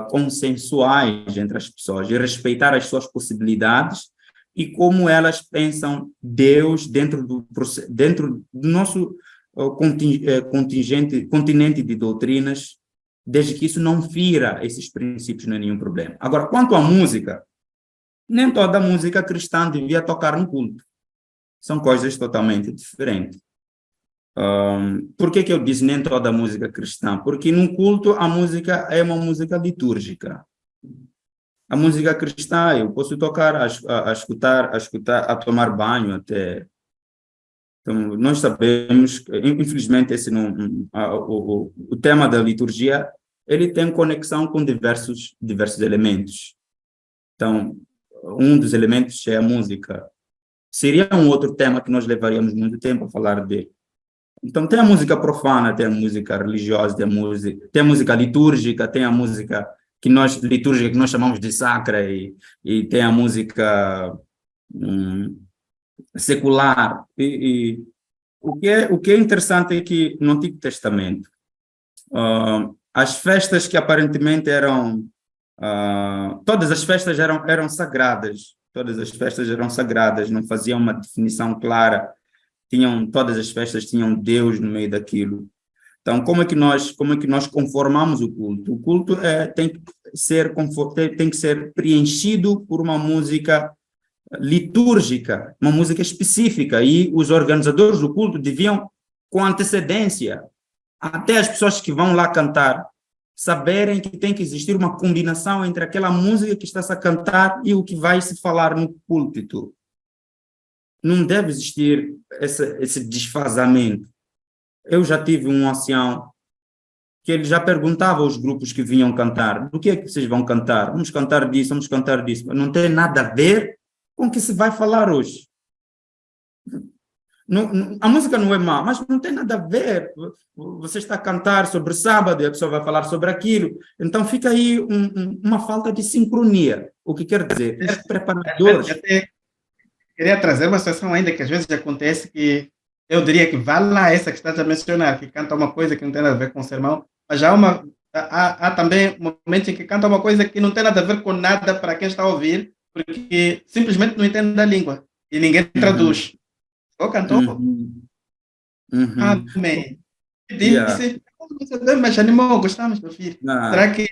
consensuais entre as pessoas e respeitar as suas possibilidades e como elas pensam Deus dentro do nosso continente de doutrinas, desde que isso não fira esses princípios, não é nenhum problema. Agora, quanto à música, nem toda música cristã devia tocar no culto. São coisas totalmente diferentes. Por que eu disse nem toda música cristã? Porque no culto a música é uma música litúrgica. A música cristã eu posso tocar, a escutar, a tomar banho até. Então, nós sabemos, infelizmente, o tema da liturgia ele tem conexão com diversos elementos. Então, um dos elementos é a música. Seria um outro tema que nós levaríamos muito tempo a falar dele. Então, tem a música profana, tem a música religiosa, tem a música litúrgica, tem a música litúrgica que nós chamamos de sacra e tem a música secular. E o que é interessante é que no Antigo Testamento, as festas que aparentemente eram todas as festas eram sagradas, todas as festas eram sagradas, não faziam uma definição clara, todas as festas tinham Deus no meio daquilo. Então, como é que nós conformamos o culto? O culto tem que ser preenchido por uma música litúrgica, uma música específica, e os organizadores do culto deviam, com antecedência, até as pessoas que vão lá cantar, saberem que tem que existir uma combinação entre aquela música que está-se a cantar e o que vai se falar no púlpito. Não deve existir esse desfazamento. Eu já tive um ancião que ele já perguntava aos grupos que vinham cantar, do que é que vocês vão cantar? Vamos cantar disso, vamos cantar disso. Não tem nada a ver com o que se vai falar hoje. A música não é má, mas não tem nada a ver. Você está a cantar sobre sábado e a pessoa vai falar sobre aquilo. Então fica aí uma falta de sincronia. O que quer dizer? Os preparadores... Queria trazer uma situação ainda que às vezes acontece que eu diria que vale lá essa que estás a mencionar, que canta uma coisa que não tem nada a ver com o sermão, mas há também momentos em que canta uma coisa que não tem nada a ver com nada para quem está a ouvir, porque simplesmente não entende a língua e ninguém traduz. Ou cantou, amém. E disse, mas animou, gostamos, meu filho. Será que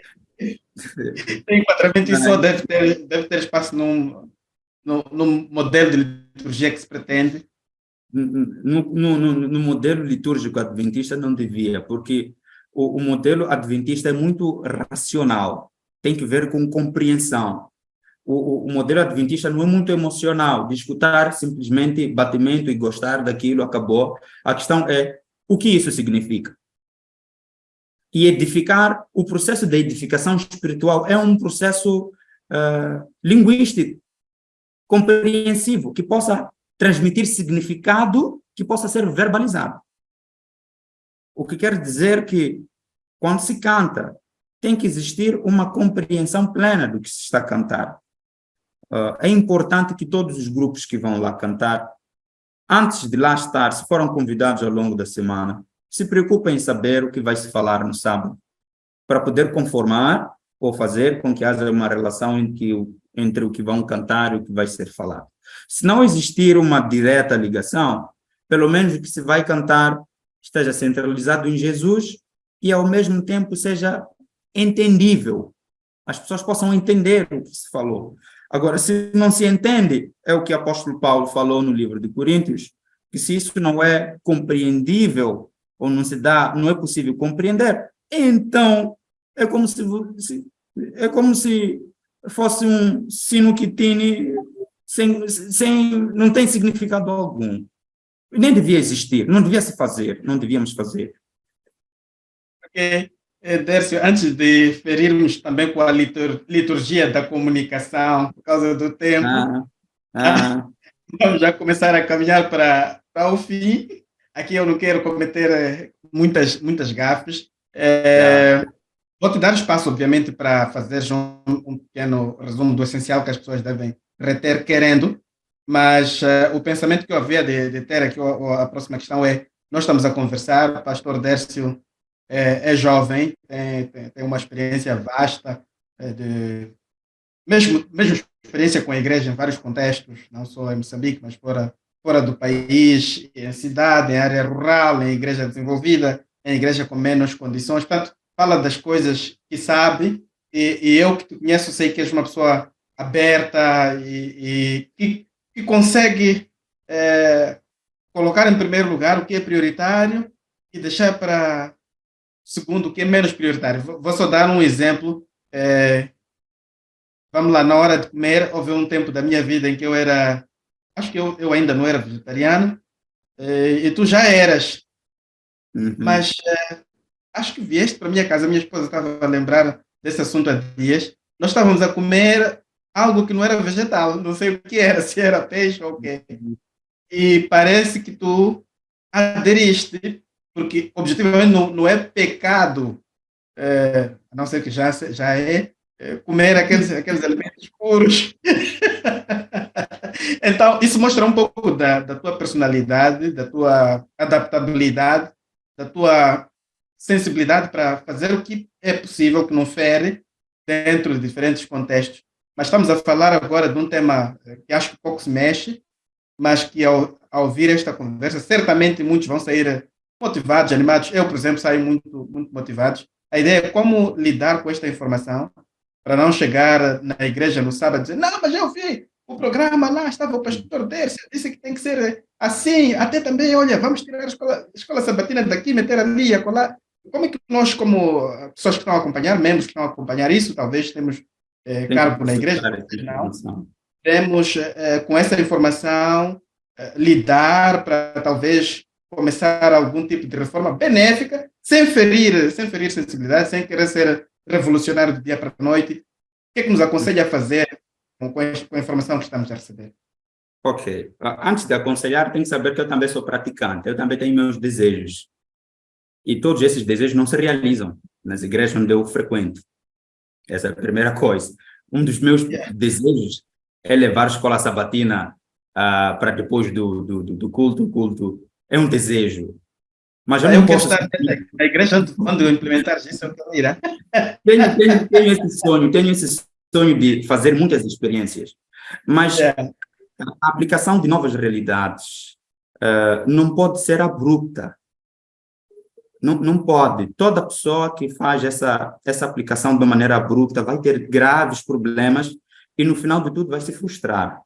tem enquadramento e só deve ter espaço no modelo de liturgia que se pretende? No modelo litúrgico adventista não devia, porque o modelo adventista é muito racional, tem que ver com compreensão. O modelo adventista não é muito emocional, de escutar simplesmente batimento e gostar daquilo, acabou. A questão é O que isso significa? E edificar, o processo de edificação espiritual é um processo linguístico, compreensivo, que possa transmitir significado, que possa ser verbalizado. O que quer dizer que, quando se canta, tem que existir uma compreensão plena do que se está a cantar. É importante que todos os grupos que vão lá cantar, antes de lá estar, se foram convidados ao longo da semana, se preocupem em saber o que vai se falar no sábado, para poder conformar ou fazer com que haja uma relação entre o que vão cantar e o que vai ser falado. Se não existir uma direta ligação, pelo menos o que se vai cantar esteja centralizado em Jesus e, ao mesmo tempo, seja entendível. As pessoas possam entender o que se falou. Agora, se não se entende, é o que o apóstolo Paulo falou no livro de Coríntios, que se isso não é compreendível ou não se dá, não é possível compreender, então é como se fosse um sino que tine não tem significado algum. Nem devia existir, não devia se fazer, não devíamos fazer. Ok. Dércio, antes de ferirmos também com a liturgia da comunicação, por causa do tempo, vamos já começar a caminhar para o fim. Aqui eu não quero cometer muitas gafes. Vou te dar espaço, obviamente, para fazer um pequeno resumo do essencial que as pessoas devem reter querendo, mas o pensamento que eu havia de ter aqui, a próxima questão é, nós estamos a conversar, o pastor Dércio é jovem, tem uma experiência vasta, mesmo experiência com a igreja em vários contextos, não só em Moçambique, mas fora do país, em cidade, em área rural, em igreja desenvolvida, em igreja com menos condições. Portanto, fala das coisas que sabe, e eu que te conheço sei que és uma pessoa aberta e que consegue colocar em primeiro lugar o que é prioritário e deixar para segundo o que é menos prioritário. Vou só dar um exemplo. Vamos lá, na hora de comer, houve um tempo da minha vida em que acho que eu ainda não era vegetariano, e tu já eras, mas acho que vieste para a minha casa, minha esposa estava a lembrar desse assunto há dias, nós estávamos a comer algo que não era vegetal, não sei o que era, se era peixe ou o quê, e parece que tu aderiste, porque objetivamente não é pecado, a não ser que já é, comer aqueles alimentos puros. Então, isso mostra um pouco da tua personalidade, da tua adaptabilidade, da tua sensibilidade para fazer o que é possível, que não fere, dentro de diferentes contextos. Mas estamos a falar agora de um tema que acho que pouco se mexe, mas que ao ouvir esta conversa, certamente muitos vão sair motivados, animados. Eu, por exemplo, saio muito, muito motivados. A ideia é como lidar com esta informação para não chegar na igreja no sábado e dizer, não, mas eu vi o programa lá, estava o pastor Dércio, disse que tem que ser assim, até também, olha, vamos tirar a escola sabatina daqui, meter ali, acolá. Como é que nós, como pessoas que estão a acompanhar, membros que estão a acompanhar isso, talvez temos cargo na igreja, não, temos com essa informação lidar para talvez começar algum tipo de reforma benéfica, sem ferir sensibilidade, sem querer ser revolucionário do dia para a noite. O que é que nos aconselha a fazer com a informação que estamos a receber? Ok. Antes de aconselhar, tem que saber que eu também sou praticante, eu também tenho meus desejos. E todos esses desejos não se realizam nas igrejas onde eu frequento. Essa é a primeira coisa. Um dos meus desejos é levar a escola sabatina para depois do culto. O culto é um desejo. Mas eu não posso... estar na igreja quando eu implementar isso, eu quero ir. Tenho esse sonho de fazer muitas experiências. Mas a aplicação de novas realidades não pode ser abrupta. Não pode. Toda pessoa que faz essa aplicação de uma maneira abrupta vai ter graves problemas e, no final de tudo, vai se frustrar.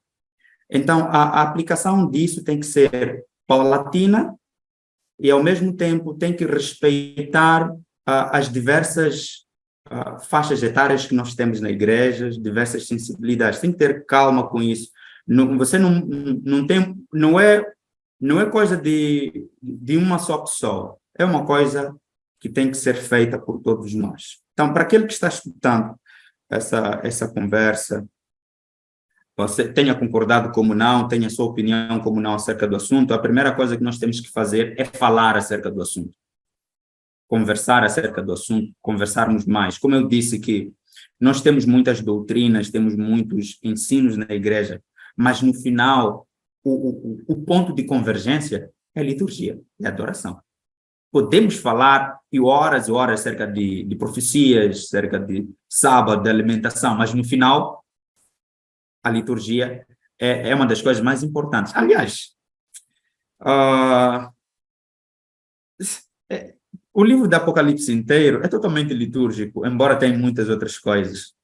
Então, a aplicação disso tem que ser paulatina e, ao mesmo tempo, tem que respeitar as diversas faixas etárias que nós temos na igreja, diversas sensibilidades. Tem que ter calma com isso. Você não é não é coisa de uma só pessoa, é uma coisa que tem que ser feita por todos nós. Então, para aquele que está escutando essa conversa, você tenha concordado como não, tenha sua opinião como não acerca do assunto, a primeira coisa que nós temos que fazer é falar acerca do assunto, conversar acerca do assunto, conversarmos mais. Como eu disse que nós temos muitas doutrinas, temos muitos ensinos na igreja, mas no final, o ponto de convergência é a liturgia, é a adoração. Podemos falar e horas acerca de profecias, acerca de sábado, de alimentação, mas no final, a liturgia é uma das coisas mais importantes. Aliás, o livro do Apocalipse inteiro é totalmente litúrgico, embora tenha muitas outras coisas.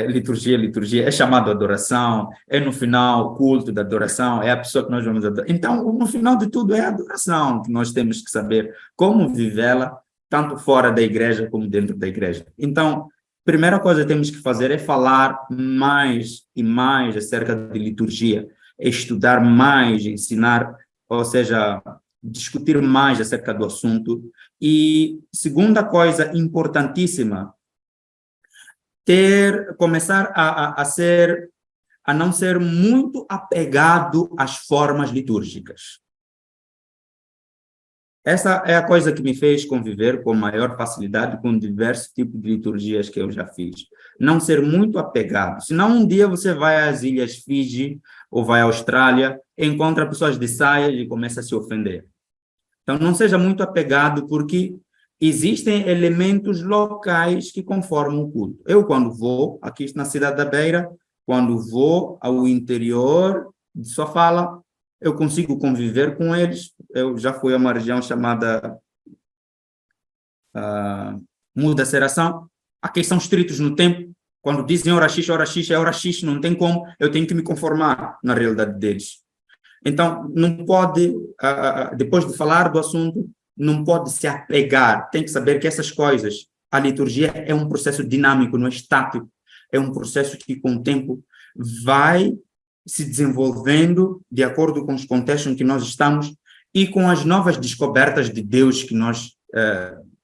Liturgia, é chamado adoração, é no final o culto da adoração, é a pessoa que nós vamos adorar. Então, no final de tudo, é a adoração que nós temos que saber como vivê-la, tanto fora da igreja como dentro da igreja. Então, primeira coisa que temos que fazer é falar mais e mais acerca de liturgia, é estudar mais, ensinar, ou seja, discutir mais acerca do assunto. E segunda coisa importantíssima, começar a não ser muito apegado às formas litúrgicas. Essa é a coisa que me fez conviver com maior facilidade com diversos tipos de liturgias que eu já fiz. Não ser muito apegado. Senão um dia você vai às Ilhas Fiji ou vai à Austrália, encontra pessoas de saias e começa a se ofender. Então não seja muito apegado, porque existem elementos locais que conformam o culto. Eu, quando vou, aqui na Cidade da Beira, quando vou ao interior de Sofala, eu consigo conviver com eles. Eu já fui a uma região chamada Muda Seração. Aqui são estritos no tempo. Quando dizem hora X, é hora X, não tem como, eu tenho que me conformar na realidade deles. Então, não pode, depois de falar do assunto, não pode se apegar, tem que saber que essas coisas, a liturgia é um processo dinâmico, não é estático, é um processo que com o tempo vai se desenvolvendo de acordo com os contextos em que nós estamos e com as novas descobertas de Deus que nós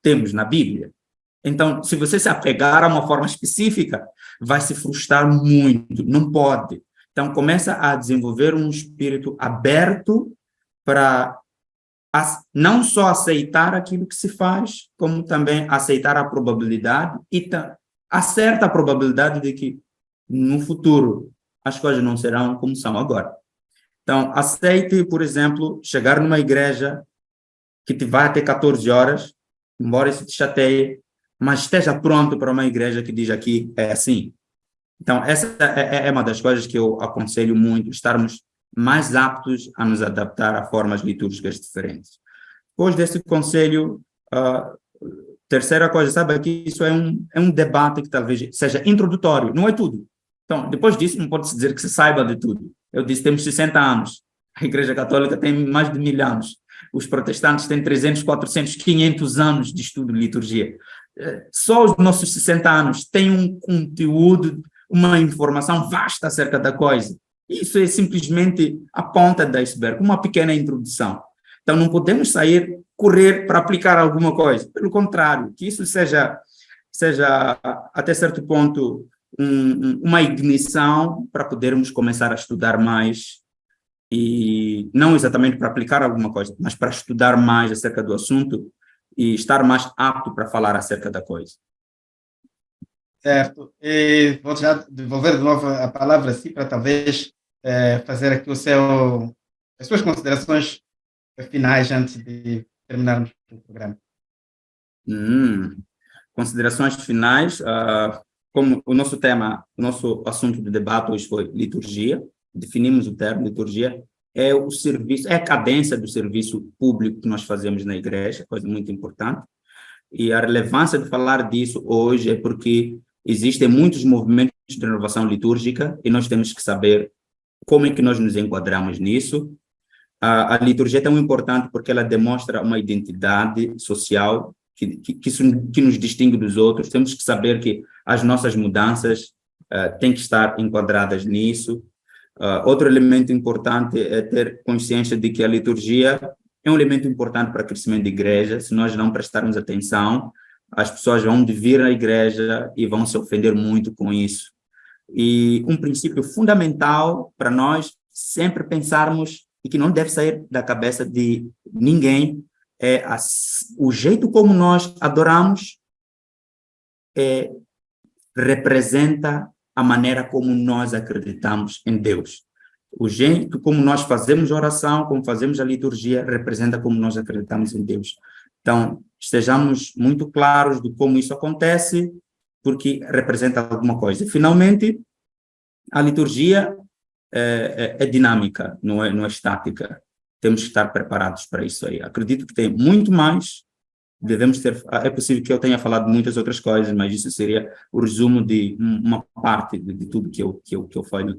temos na Bíblia. Então, se você se apegar a uma forma específica, vai se frustrar muito, não pode. Então, começa a desenvolver um espírito aberto para não só aceitar aquilo que se faz, como também aceitar a probabilidade e a certa probabilidade de que no futuro as coisas não serão como são agora. Então, aceite, por exemplo, chegar numa igreja que te vai até 14 horas, embora isso te chateie, mas esteja pronto para uma igreja que diz aqui é assim. Então, essa é uma das coisas que eu aconselho muito, estarmos mais aptos a nos adaptar a formas litúrgicas diferentes. Depois desse conselho, terceira coisa, sabe, que isso é um debate que talvez seja introdutório, não é tudo. Então, depois disso, não pode-se dizer que se saiba de tudo. Eu disse, temos 60 anos, a Igreja Católica tem mais de 1000 anos, os protestantes têm 300, 400, 500 anos de estudo de liturgia. Só os nossos 60 anos têm um conteúdo, uma informação vasta acerca da coisa. Isso é simplesmente a ponta do iceberg, uma pequena introdução. Então, não podemos correr para aplicar alguma coisa. Pelo contrário, que isso seja até certo ponto, uma ignição para podermos começar a estudar mais, e não exatamente para aplicar alguma coisa, mas para estudar mais acerca do assunto e estar mais apto para falar acerca da coisa. Certo. E vou já devolver de novo a palavra assim para talvez fazer aqui as suas considerações finais antes de terminarmos o programa. Considerações finais. Como o nosso assunto de debate hoje foi liturgia, definimos o termo liturgia, é o serviço, é a cadência do serviço público que nós fazemos na igreja, coisa muito importante. E a relevância de falar disso hoje é porque existem muitos movimentos de renovação litúrgica e nós temos que saber como é que nós nos enquadramos nisso. A liturgia é tão importante porque ela demonstra uma identidade social que nos distingue dos outros. Temos que saber que as nossas mudanças têm que estar enquadradas nisso. Outro elemento importante é ter consciência de que a liturgia é um elemento importante para o crescimento da igreja. Se nós não prestarmos atenção, as pessoas vão vir à igreja e vão se ofender muito com isso. E um princípio fundamental para nós sempre pensarmos, e que não deve sair da cabeça de ninguém, é o jeito como nós adoramos representa a maneira como nós acreditamos em Deus. O jeito como nós fazemos a oração, como fazemos a liturgia, representa como nós acreditamos em Deus. Então, estejamos muito claros de como isso acontece, porque representa alguma coisa. Finalmente, a liturgia é dinâmica, não é estática. Temos que estar preparados para isso aí. Acredito que tem muito mais. Devemos ter. É possível que eu tenha falado muitas outras coisas, mas isso seria o resumo de uma parte de tudo que eu falei.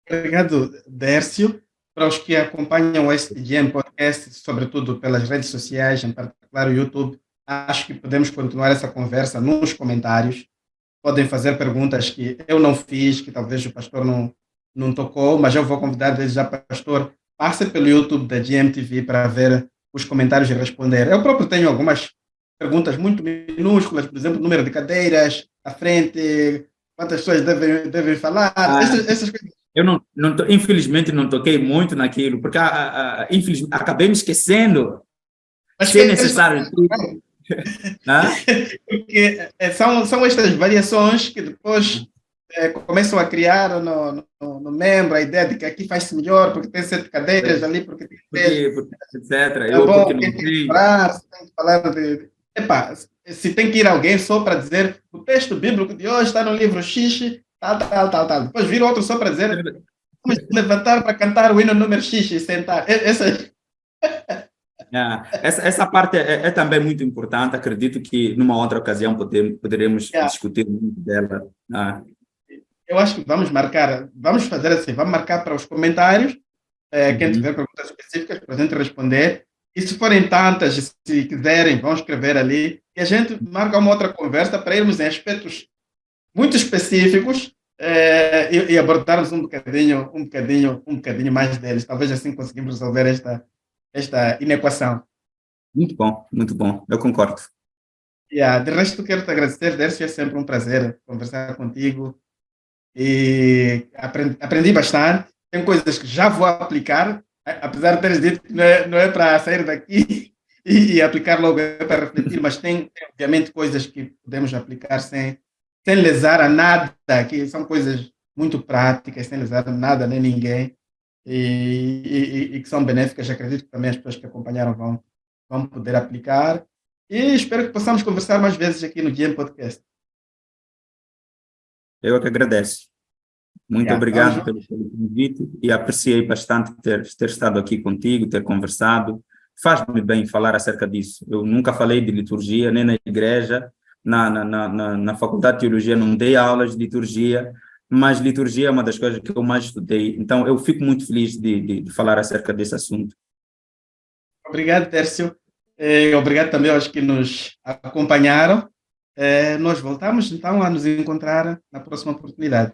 Obrigado, Dércio. Para os que acompanham o STGM Podcast, sobretudo pelas redes sociais, em particular o YouTube, acho que podemos continuar essa conversa nos comentários. Podem fazer perguntas que eu não fiz, que talvez o pastor não tocou, mas eu vou convidar desde já, pastor, passe pelo YouTube da GMTV para ver os comentários e responder. Eu próprio tenho algumas perguntas muito minúsculas, por exemplo, número de cadeiras à frente, quantas pessoas devem falar, essas coisas. Eu infelizmente não toquei muito naquilo, porque infelizmente acabei me esquecendo, se é necessário. Porque são estas variações que depois começam a criar no membro a ideia de que aqui faz-se melhor, porque tem 7 cadeiras ali, porque tem 3, etc. É bom, porque tem que falar, se tem que falar de... Epa, se tem que ir alguém só para dizer o texto bíblico de hoje está no livro X, tal. Depois vir outro só para dizer vamos levantar para cantar o hino número X e sentar. Essa parte é também muito importante. Acredito que numa outra ocasião poderemos discutir muito dela. Eu acho que vamos fazer assim, vamos marcar para os comentários, quem tiver perguntas específicas para a gente responder. E se forem tantas, se quiserem, vão escrever ali, e a gente marca uma outra conversa para irmos em aspectos muito específicos e abordarmos um bocadinho mais deles. Talvez assim conseguimos resolver esta inequação. Muito bom, eu concordo. De resto, quero te agradecer, Dércio, é sempre um prazer conversar contigo e aprendi bastante. Tem coisas que já vou aplicar, apesar de teres dito que não é para sair daqui e aplicar logo, é para refletir, mas tem obviamente coisas que podemos aplicar sem lesar a nada, que são coisas muito práticas, sem lesar a nada nem ninguém, e que são benéficas. Acredito que também as pessoas que acompanharam vão poder aplicar, e espero que possamos conversar mais vezes aqui no GM Podcast. Eu que agradeço. Muito obrigado pelo convite e apreciei bastante ter estado aqui contigo, ter conversado. Faz-me bem falar acerca disso. Eu nunca falei de liturgia, nem na igreja, na faculdade de teologia não dei aulas de liturgia, mas liturgia é uma das coisas que eu mais estudei. Então, eu fico muito feliz de falar acerca desse assunto. Obrigado, Tércio. Obrigado também aos que nos acompanharam. Nós voltamos, então, a nos encontrar na próxima oportunidade.